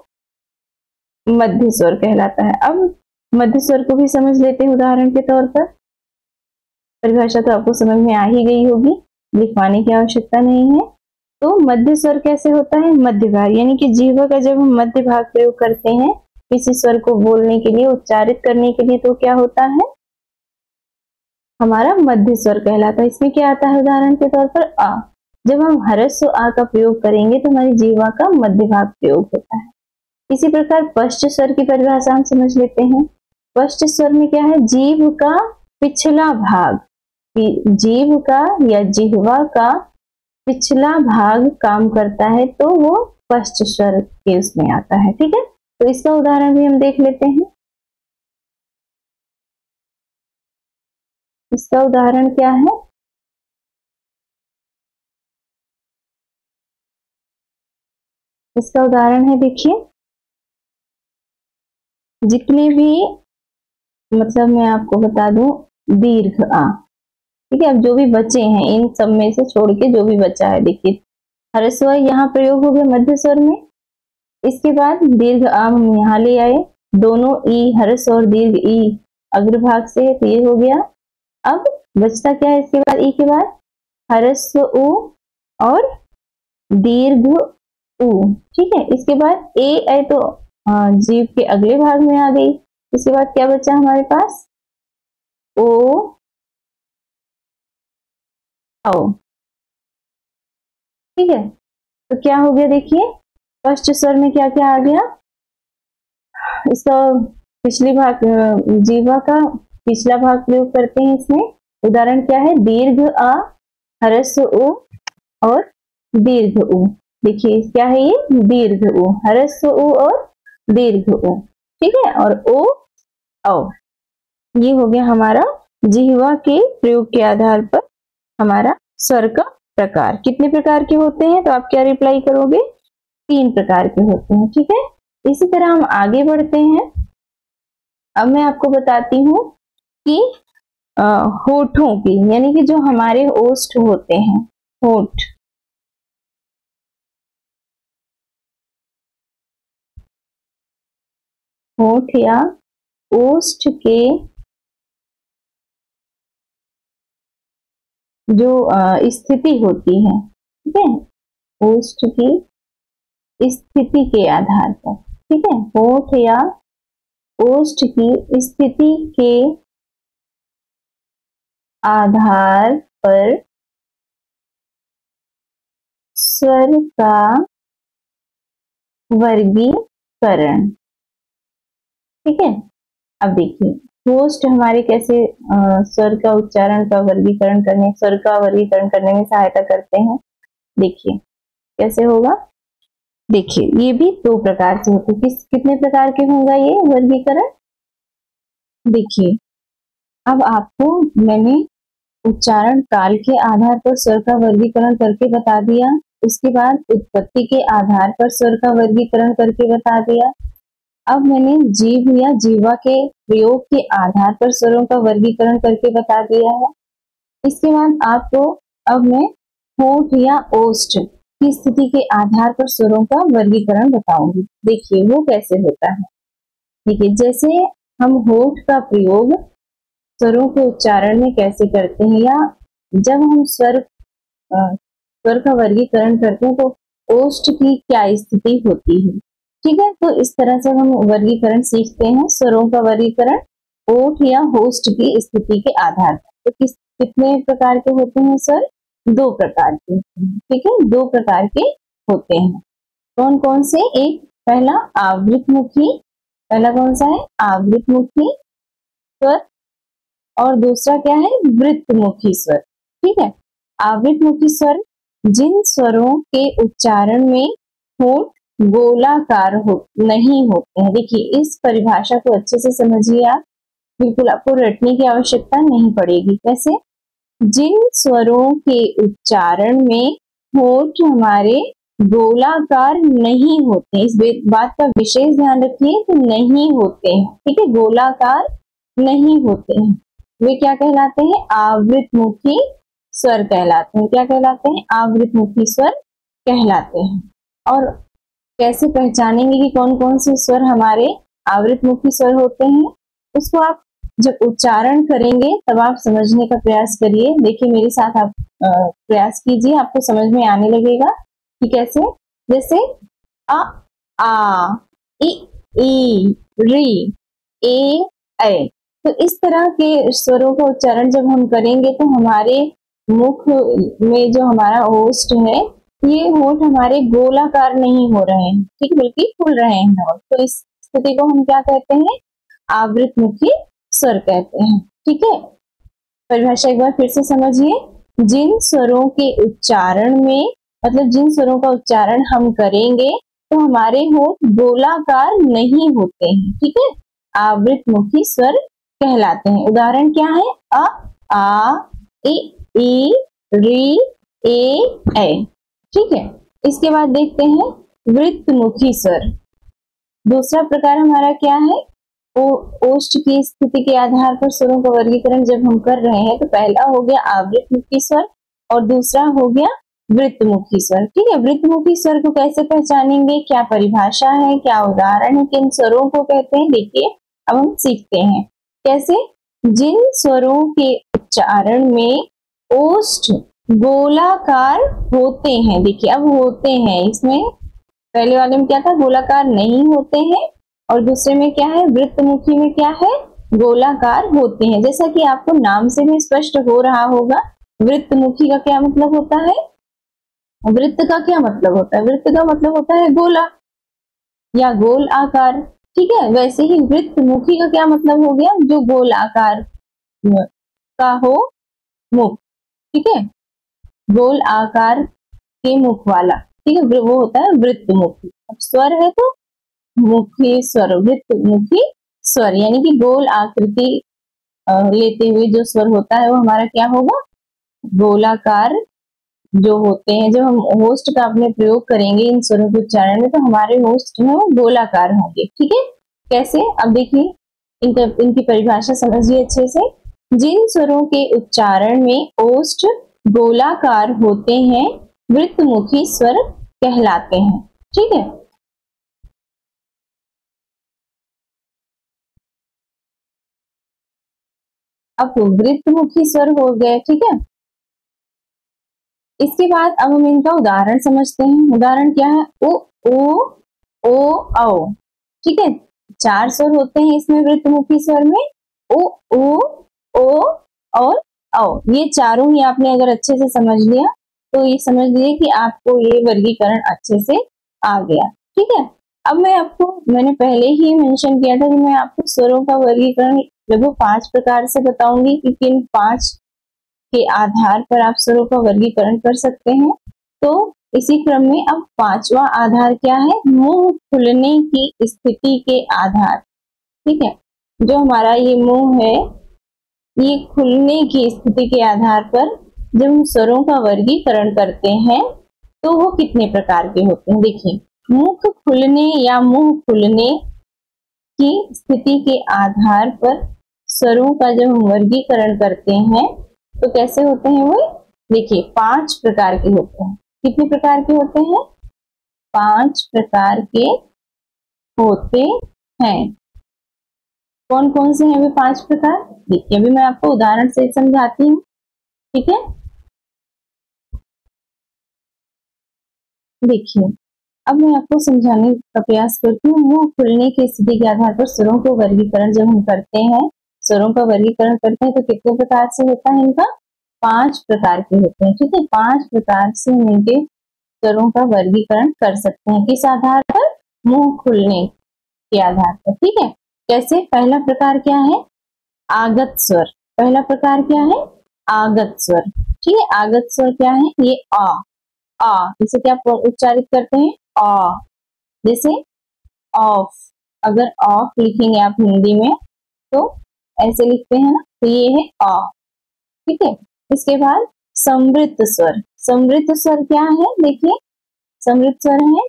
Speaker 1: मध्य स्वर कहलाता है। अब मध्य स्वर को भी समझ लेते हैं उदाहरण के तौर पर। परिभाषा तो आपको समझ में आ ही गई होगी, लिखवाने की आवश्यकता नहीं है। तो मध्य स्वर कैसे होता है? मध्य भाग, यानी कि जिह्वा का जब हम मध्य भाग प्रयोग करते हैं किसी स्वर को बोलने के लिए, उच्चारित करने के लिए, तो क्या होता है? हमारा मध्य स्वर कहलाता है। इसमें क्या आता है? उदाहरण के तौर पर आ। जब हम ह्रस्व आ का प्रयोग करेंगे तो हमारी जिह्वा का मध्य भाग प्रयोग होता है। इसी प्रकार पश्च स्वर की परिभाषा हम समझ लेते हैं। पश्च स्वर में क्या है? जीभ का पिछला भाग, जीभ का या जिह्वा का पिछला भाग काम करता है तो वो पश्च स्वर के उसमें आता है। ठीक है, तो इसका उदाहरण भी हम देख लेते हैं। इसका उदाहरण क्या है? इसका उदाहरण है, देखिए, जितने भी, मतलब मैं आपको बता दूं, दीर्घ आ। ठीक है, अब जो भी बचे हैं इन सब में से छोड़ के जो भी बचा है, देखिए ह्रस्व यहाँ प्रयोग हो गया मध्य स्वर में। इसके बाद दीर्घ आ हम यहाँ ले आए, दोनों ई, ह्रस्व और दीर्घ ई अग्रभाग से, तो ये हो गया। अब बचता क्या है इसके बाद? ई के बाद ह्रस्व उ और दीर्घ उ। ठीक है, इसके बाद ए आई तो जीभ के अगले भाग में आ गई। इसके बाद क्या बचा हमारे पास? ओ औ। ठीक है, तो क्या हो गया? देखिए पश्च स्वर में क्या क्या आ गया? इसका पिछली भाग, जीवा का पिछला भाग प्रयोग करते हैं इसमें। उदाहरण क्या है? दीर्घ आ, ह्रस्व उ और दीर्घ उ। देखिए क्या है ये? दीर्घ उ, ह्रस्व उ और दीर्घ उ। ठीक है, और ओ औ। ये हो गया हमारा जिह्वा के प्रयोग के आधार पर हमारा स्वर का प्रकार। कितने प्रकार के होते हैं? तो आप क्या रिप्लाई करोगे? 3 प्रकार के होते हैं। ठीक है, इसी तरह हम आगे बढ़ते हैं। अब मैं आपको बताती हूँ कि होठों की, यानी कि जो हमारे ओष्ठ होते हैं, होठ, होठ या ओष्ठ के जो स्थिति होती है, ठीक है, ओष्ठ की स्थिति के आधार पर, ठीक है, होठ या ओष्ठ की स्थिति के आधार पर स्वर का वर्गीकरण। ठीक है, अब देखिए होस्ट हमारे कैसे स्वर का उच्चारण का वर्गीकरण करने, स्वर का वर्गीकरण करने में सहायता करते हैं। देखिए कैसे होगा? देखिए ये भी 2 प्रकार से होते हैं। कितने प्रकार के होगा ये वर्गीकरण? देखिए अब आपको मैंने उच्चारण काल के आधार पर स्वर का वर्गीकरण करके बता दिया, उसके बाद उत्पत्ति के आधार पर स्वर का वर्गीकरण करके बता दिया। अब मैंने जीभ या जीवा के प्रयोग के आधार पर स्वरों का वर्गीकरण करके बता दिया है। इसके बाद आपको अब मैं होठ या ओष्ठ की स्थिति के आधार पर स्वरों का वर्गीकरण बताऊंगी। देखिए वो कैसे होता है। देखिए जैसे हम होठ का प्रयोग स्वरों के उच्चारण में कैसे करते हैं, या जब हम स्वर का वर्गीकरण करते हैं तो ओष्ठ की क्या स्थिति होती है। ठीक है, तो इस तरह से हम वर्गीकरण सीखते हैं, स्वरों का वर्गीकरण ओठ या होस्ट की स्थिति के आधार पर। तो कितने प्रकार के होते हैं स्वर? 2 प्रकार के होते हैं। ठीक है, 2 प्रकार के होते हैं। कौन कौन से? एक पहला आवृतमुखी, पहला कौन सा है? आवृतमुखी स्वर, और दूसरा क्या है? वृत्तमुखी स्वर। ठीक है, आवृतमुखी स्वर जिन स्वरों के उच्चारण में होठ गोलाकार नहीं होते हैं। देखिए इस परिभाषा को अच्छे से समझिए आप, बिल्कुल आपको रटने की आवश्यकता नहीं पड़ेगी। कैसे? जिन स्वरों के उच्चारण में होठ हमारे गोलाकार नहीं होते, इस बात का विशेष ध्यान रखिए कि नहीं होते हैं। ठीक है, गोलाकार नहीं होते हैं, वे क्या कहलाते हैं? आवृतमुखी स्वर कहलाते हैं। क्या कहलाते हैं? आवृतमुखी स्वर कहलाते हैं। और कैसे पहचानेंगे कि कौन कौन से स्वर हमारे आवृतमुखी स्वर होते हैं, उसको आप जब उच्चारण करेंगे तब आप समझने का प्रयास करिए। देखिए मेरे साथ आप प्रयास कीजिए, आपको समझ में आने लगेगा कि कैसे। जैसे अ, आ, इ, ई, री, ए, ऐ। तो इस तरह के स्वरों का उच्चारण जब हम करेंगे तो हमारे मुख में जो हमारा होस्ट है, ये होठ हमारे गोलाकार नहीं हो रहे हैं, ठीक, बल्कि खुल रहे हैं होठ। तो इस स्थिति को हम क्या कहते हैं? आवृतमुखी स्वर कहते हैं। ठीक है, परिभाषा एक बार फिर से समझिए। जिन स्वरों के उच्चारण में, मतलब जिन स्वरों का उच्चारण हम करेंगे तो हमारे होठ गोलाकार नहीं होते हैं, ठीक है, आवृतमुखी स्वर कहलाते हैं। उदाहरण क्या है? अ, आ, इ, ई, री, ए, ऐ। ठीक है, इसके बाद देखते हैं वृत्तमुखी स्वर। दूसरा प्रकार हमारा क्या है? ओष्ठ की स्थिति के आधार पर स्वरों का वर्गीकरण जब हम कर रहे हैं तो पहला हो गया आवृतमुखी स्वर और दूसरा हो गया वृत्तमुखी स्वर। ठीक है, वृत्तमुखी स्वर को कैसे पहचानेंगे, क्या परिभाषा है, क्या उदाहरण है, किन स्वरों को कहते हैं, देखिए अब हम सीखते हैं कैसे। जिन स्वरों के उच्चारण में ओष्ठ गोलाकार होते हैं, देखिए अब होते हैं, इसमें पहले वाले में क्या था? गोलाकार नहीं होते हैं, और दूसरे में क्या है? वृत्तमुखी में क्या है? गोलाकार होते हैं। जैसा कि आपको नाम से भी स्पष्ट हो रहा होगा, वृत्तमुखी का क्या मतलब होता है? वृत्त का क्या मतलब होता है? वृत्त का मतलब होता है गोला या गोल आकार। ठीक है, वैसे ही वृत्तमुखी का क्या मतलब हो गया? जो गोल आकार का हो मुख। ठीक है, गोल आकार के मुख वाला, ठीक है, वो होता है वृत्तमुखी। अब स्वर है तो मुखी स्वर, वृत्तमुखी स्वर, यानी कि गोल आकृति लेते हुए जो स्वर होता है वो हमारा क्या होगा? गोलाकार जो होते हैं। जब हम होस्ट का अपने प्रयोग करेंगे इन स्वरों के उच्चारण में तो हमारे होस्ट में वो गोलाकार होंगे। ठीक है, कैसे? अब देखिए इनकी परिभाषा समझिए अच्छे से। जिन स्वरों के उच्चारण में ओष्ठ गोलाकार होते हैं वृत्तमुखी स्वर कहलाते हैं। ठीक है, अब वृत्तमुखी स्वर हो गए। ठीक है, इसके बाद अब हम इनका उदाहरण समझते हैं। उदाहरण क्या है? ओ, ओ, औ। ठीक है, 4 स्वर होते हैं इसमें वृत्तमुखी स्वर में, ओ, ओ और औ। ये चारों ही आपने अगर अच्छे से समझ लिया तो ये समझ लिए कि आपको ये वर्गीकरण अच्छे से आ गया। ठीक है, अब मैंने पहले ही मेंशन किया था कि मैं आपको स्वरों का वर्गीकरण लगभग 5 प्रकार से बताऊंगी कि किन 5 के आधार पर आप स्वरों का वर्गीकरण कर सकते हैं। तो इसी क्रम में अब 5वां आधार क्या है? मुंह खुलने की स्थिति के आधार। ठीक है, जो हमारा ये मुंह है, ये खुलने की स्थिति के आधार पर जब हम स्वरों का वर्गीकरण करते हैं तो वो कितने प्रकार के होते हैं। देखिए, मुख खुलने या मुंह खुलने की स्थिति के आधार पर स्वरों का जब हम वर्गीकरण करते हैं तो कैसे होते हैं वो? देखिए 5 प्रकार के होते हैं। कितने प्रकार के होते हैं? 5 प्रकार के होते हैं। कौन कौन से हैं वे 5 प्रकार? देखिए अभी मैं आपको उदाहरण से समझाती हूँ। ठीक है, देखिए अब मैं आपको समझाने का प्रयास करती हूँ। मुंह खुलने की स्थिति के आधार पर स्वरों को वर्गीकरण जब हम करते हैं, स्वरों का वर्गीकरण करते हैं तो कितने प्रकार से होता है? इनका 5 प्रकार के होते हैं। ठीक है, 5 प्रकार से हम इनके स्वरों का वर्गीकरण कर सकते हैं। किस आधार पर? मुंह खुलने के आधार पर। ठीक है, कैसे? पहला प्रकार क्या है? आगत स्वर। पहला प्रकार क्या है? आगत स्वर। ठीक है, आगत स्वर क्या है? ये आ, इसे क्या उच्चारित करते हैं? आ। जैसे ऑफ, अगर ऑफ लिखेंगे आप हिंदी में तो ऐसे लिखते हैं ना, तो ये है आ। ठीक है, इसके बाद समृद्ध स्वर। समृद्ध स्वर क्या है? देखिए समृद्ध स्वर है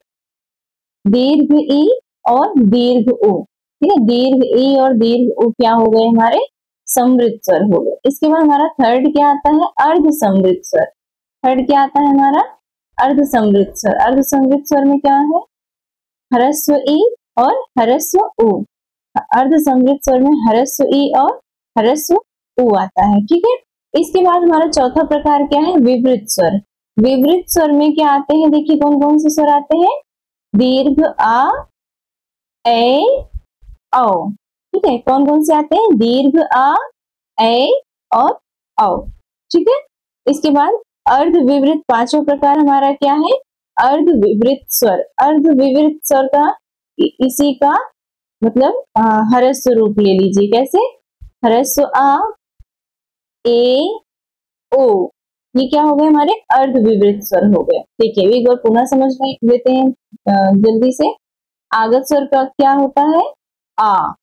Speaker 1: दीर्घ ई और दीर्घ उ। ठीक है, दीर्घ ई और दीर्घ उ क्या हो गए? हमारे समृद्ध स्वर हो गए। इसके बाद हमारा थर्ड क्या आता है? अर्ध समृद्ध स्वर। थर्ड क्या आता है हमारा? अर्ध समृद्ध स्वर। अर्ध समृद्ध स्वर में क्या है? ह्रस्व ई और ह्रस्व उ। अर्ध समृद्ध स्वर में ह्रस्व ई और ह्रस्व उ आता है। ठीक है, इसके बाद हमारा चौथा प्रकार क्या है, विवृत स्वर। विवृत स्वर में क्या आते हैं, देखिए कौन कौन से स्वर आते हैं, दीर्घ आ, ए, औ। ठीक है, कौन कौन से आते हैं, दीर्घ आ, ए और औ। ठीक है, इसके बाद अर्ध विवृत पांचवा प्रकार हमारा क्या है, अर्ध विवृत स्वर। अर्ध विवृत स्वर का इसी का मतलब ह्रस्व रूप ले लीजिए, कैसे, ह्रस्व आ, ए, ओ, ये क्या हो गए हमारे अर्ध विवृत स्वर हो गए। देखिए एक बार पुनः समझ लेते हैं जल्दी से। आगत स्वर का क्या होता है, आ।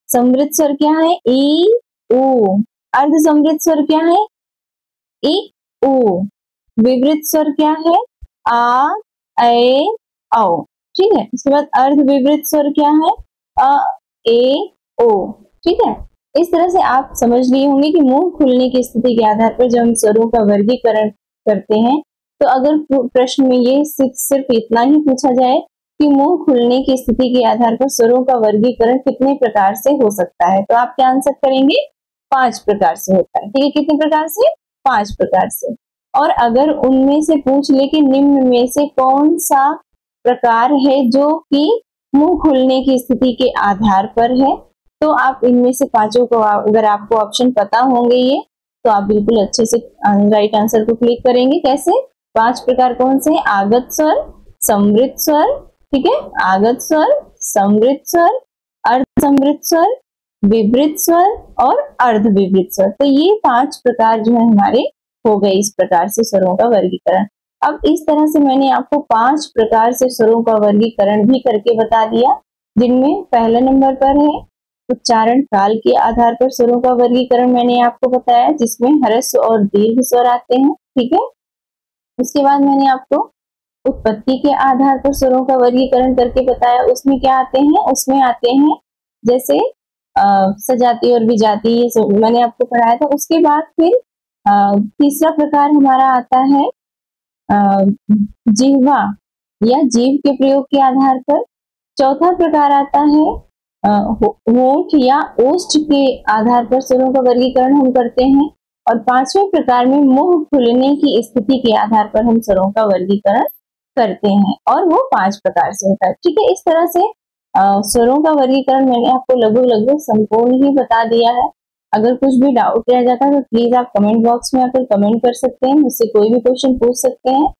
Speaker 1: समृद्ध स्वर क्या है, ई, उ। अर्ध समृद्ध स्वर क्या है, ई, उ। विवृत स्वर क्या है, आ, ए, औ। ठीक है, इसके बाद अर्ध विवृत स्वर क्या है, अ, ए, ओ। ठीक है, इस तरह से आप समझ लिए होंगे कि मुंह खुलने की स्थिति के आधार पर जब हम स्वरों का वर्गीकरण करते हैं, तो अगर प्रश्न में ये सिर्फ इतना ही पूछा जाए कि मुंह खुलने की स्थिति के आधार पर स्वरों का वर्गीकरण कितने प्रकार से हो सकता है, तो आप क्या आंसर करेंगे, 5 प्रकार से होता है। ठीक है, कितने प्रकार से, 5 प्रकार से। और अगर उनमें से पूछ ले कि निम्न में से कौन सा प्रकार है जो कि मुंह खुलने की स्थिति के आधार पर है, तो आप इनमें से पांचों को, अगर आपको ऑप्शन पता होंगे ये, तो आप बिल्कुल अच्छे से राइट आंसर को क्लिक करेंगे। कैसे, 5 प्रकार कौन से हैं, आगत स्वर, समृद्ध स्वर, ठीक है, आगत स्वर, समृद्ध स्वर, अर्ध समृद्ध स्वर, विवृत स्वर और अर्ध विवृत स्वर। तो ये 5 प्रकार जो है हमारे हो गए इस प्रकार से स्वरों का वर्गीकरण। अब इस तरह से मैंने आपको 5 प्रकार से स्वरों का वर्गीकरण भी करके बता दिया, जिनमें पहले नंबर पर है उच्चारण काल के आधार पर स्वरों का वर्गीकरण मैंने आपको बताया, जिसमें ह्रस्व और दीर्घ स्वर आते हैं। ठीक है, उसके बाद मैंने आपको उत्पत्ति के आधार पर स्वरों का वर्गीकरण करके बताया, उसमें क्या आते हैं, उसमें आते हैं जैसे सजाती और विजाती, ये मैंने आपको पढ़ाया था। उसके बाद फिर तीसरा प्रकार हमारा आता है जिह्वा या जीव के प्रयोग के आधार पर। चौथा प्रकार आता है होंठ या ओष्ठ के आधार पर स्वरों का वर्गीकरण हम करते हैं। और 5वें प्रकार में मुंह खुलने की स्थिति के आधार पर हम स्वरों का वर्गीकरण करते हैं, और वो 5 प्रकार से होता है। ठीक है, इस तरह से स्वरों का वर्गीकरण मैंने आपको लगभग संपूर्ण ही बता दिया है। अगर कुछ भी डाउट रह जाता है तो प्लीज आप कमेंट बॉक्स में आकर कमेंट कर सकते हैं, मुझसे कोई भी क्वेश्चन पूछ सकते हैं,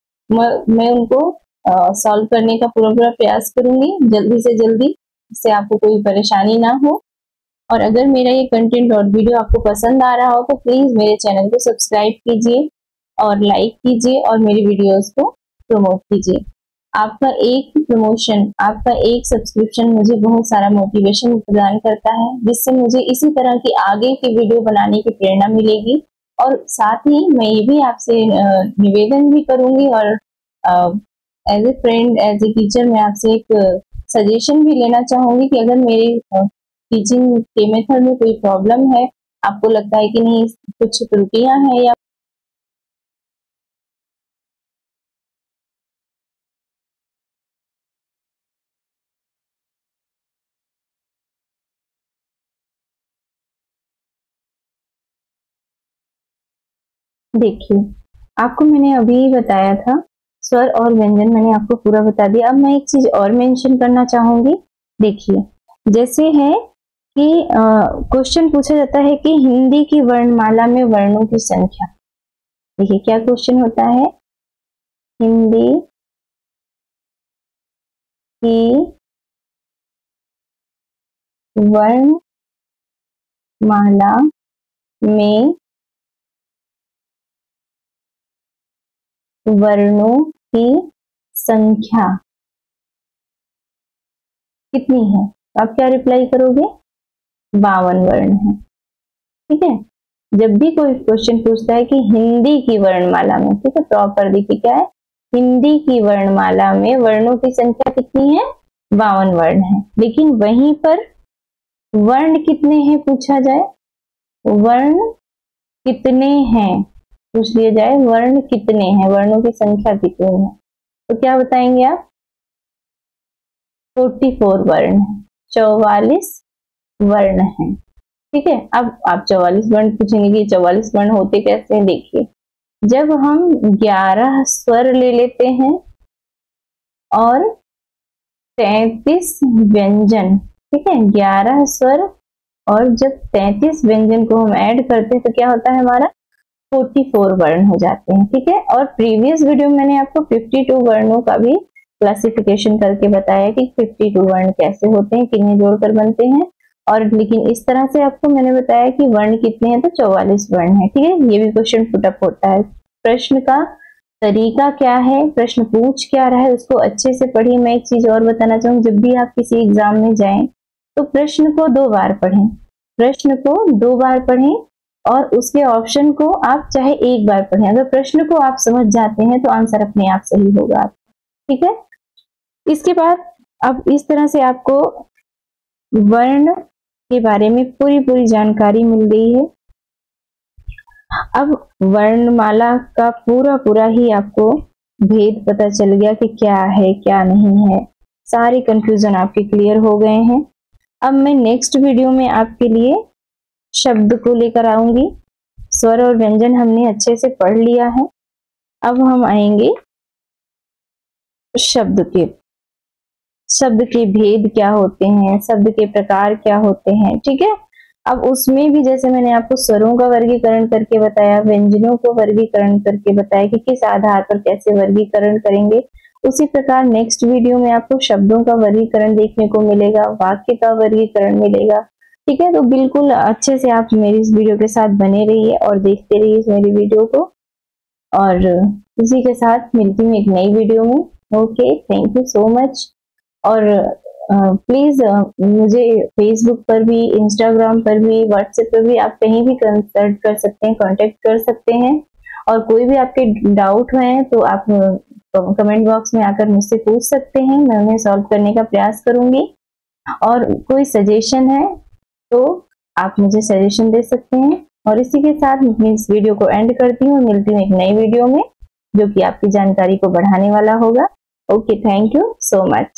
Speaker 1: मैं उनको सॉल्व करने का पूरा प्रयास करूंगी जल्दी से जल्दी, इससे आपको कोई परेशानी ना हो। और अगर मेरा ये कंटेंट और वीडियो आपको पसंद आ रहा हो तो प्लीज मेरे चैनल को सब्सक्राइब कीजिए और लाइक कीजिए और मेरी वीडियोस को प्रमोट कीजिए। आपका एक प्रमोशन, आपका एक सब्सक्रिप्शन मुझे बहुत सारा मोटिवेशन प्रदान करता है, जिससे मुझे इसी तरह की आगे की वीडियो बनाने की प्रेरणा मिलेगी। और साथ ही मैं ये भी आपसे निवेदन भी करूंगी और as a friend, as a teacher मैं आपसे एक सजेशन भी लेना चाहूंगी कि अगर मेरी टीचिंग के मेथड में कोई प्रॉब्लम है, आपको लगता है कि नहीं कुछ त्रुटियां हैं या देखिए, आपको मैंने अभी बताया था स्वर और व्यंजन, मैंने आपको पूरा बता दिया। अब मैं एक चीज और मेंशन करना चाहूंगी। देखिए, जैसे है कि क्वेश्चन पूछा जाता है कि हिंदी की वर्णमाला में वर्णों की संख्या। देखिए क्या क्वेश्चन होता है, हिंदी की वर्णमाला में वर्णों की संख्या कितनी है, तो आप क्या रिप्लाई करोगे, 52 वर्ण है। ठीक है, जब भी कोई क्वेश्चन पूछता है कि हिंदी की वर्णमाला में, ठीक है, प्रॉपर देखिए क्या है, हिंदी की वर्णमाला में वर्णों की संख्या कितनी है, 52 वर्ण है। लेकिन वहीं पर वर्ण कितने हैं पूछा जाए, वर्ण कितने हैं पूछ लिया जाए, वर्ण कितने हैं, वर्णों की संख्या कितनी है, तो क्या बताएंगे आप, 44 वर्ण है, 44 वर्ण है। ठीक है, अब आप 44 वर्ण पूछेंगे कि 44 वर्ण होते कैसे हैं। देखिए, जब हम 11 स्वर ले लेते हैं और 33 व्यंजन, ठीक है, 11 स्वर और जब 33 व्यंजन को हम ऐड करते हैं तो क्या होता है, हमारा 44 वर्ण हो जाते हैं। ठीक है, और प्रीवियस वीडियो में मैंने आपको 52 वर्णों का भी क्लासिफिकेशन करके बताया कि 52 वर्ण कैसे होते हैं, किन्हें जोड़कर बनते हैं। और लेकिन इस तरह से आपको मैंने बताया कि वर्ण कितने हैं, तो 44 वर्ण है। ठीक है, ये भी क्वेश्चन पुटअप होता है। प्रश्न का तरीका क्या है, प्रश्न पूछ क्या रहा है, उसको अच्छे से पढ़िए। मैं एक चीज और बताना चाहूंगी, जब भी आप किसी एग्जाम में जाएं तो प्रश्न को 2 बार पढ़ें, प्रश्न को 2 बार पढ़ें और उसके ऑप्शन को आप चाहे 1 बार पढ़ें। अगर प्रश्न को आप समझ जाते हैं तो आंसर अपने आप सही होगा। ठीक है, इसके बाद अब इस तरह से आपको वर्ण के बारे में पूरी जानकारी मिल गई है। अब वर्णमाला का पूरा ही आपको भेद पता चल गया कि क्या है क्या नहीं है, सारे कंफ्यूजन आपके क्लियर हो गए हैं। अब मैं नेक्स्ट वीडियो में आपके लिए शब्द को लेकर आऊंगी। स्वर और व्यंजन हमने अच्छे से पढ़ लिया है, अब हम आएंगे शब्द के भेद क्या होते हैं, शब्द के प्रकार क्या होते हैं। ठीक है, अब उसमें भी जैसे मैंने आपको स्वरों का वर्गीकरण करके बताया, व्यंजनों को वर्गीकरण करके बताया कि किस आधार पर कैसे वर्गीकरण करेंगे, उसी प्रकार नेक्स्ट वीडियो में आपको शब्दों का वर्गीकरण देखने को मिलेगा, वाक्य का वर्गीकरण मिलेगा। ठीक है, तो बिल्कुल अच्छे से आप मेरी इस वीडियो के साथ बने रहिए और देखते रहिए इस मेरी वीडियो को। और इसी के साथ मिलती हूँ एक नई वीडियो में। Okay, thank you so much. और प्लीज मुझे फेसबुक पर भी, इंस्टाग्राम पर भी, व्हाट्सएप पर भी आप कहीं भी कंसल्ट कर सकते हैं, कांटेक्ट कर सकते हैं। और कोई भी आपके डाउट हैं तो आप कमेंट बॉक्स में आकर मुझसे पूछ सकते हैं, मैं उन्हें सॉल्व करने का प्रयास करूंगी। और कोई सजेशन है तो आप मुझे सजेशन दे सकते हैं। और इसी के साथ मैं इस वीडियो को एंड करती हूँ, मिलती हूँ एक नई वीडियो में जो कि आपकी जानकारी को बढ़ाने वाला होगा। Okay, thank you so much.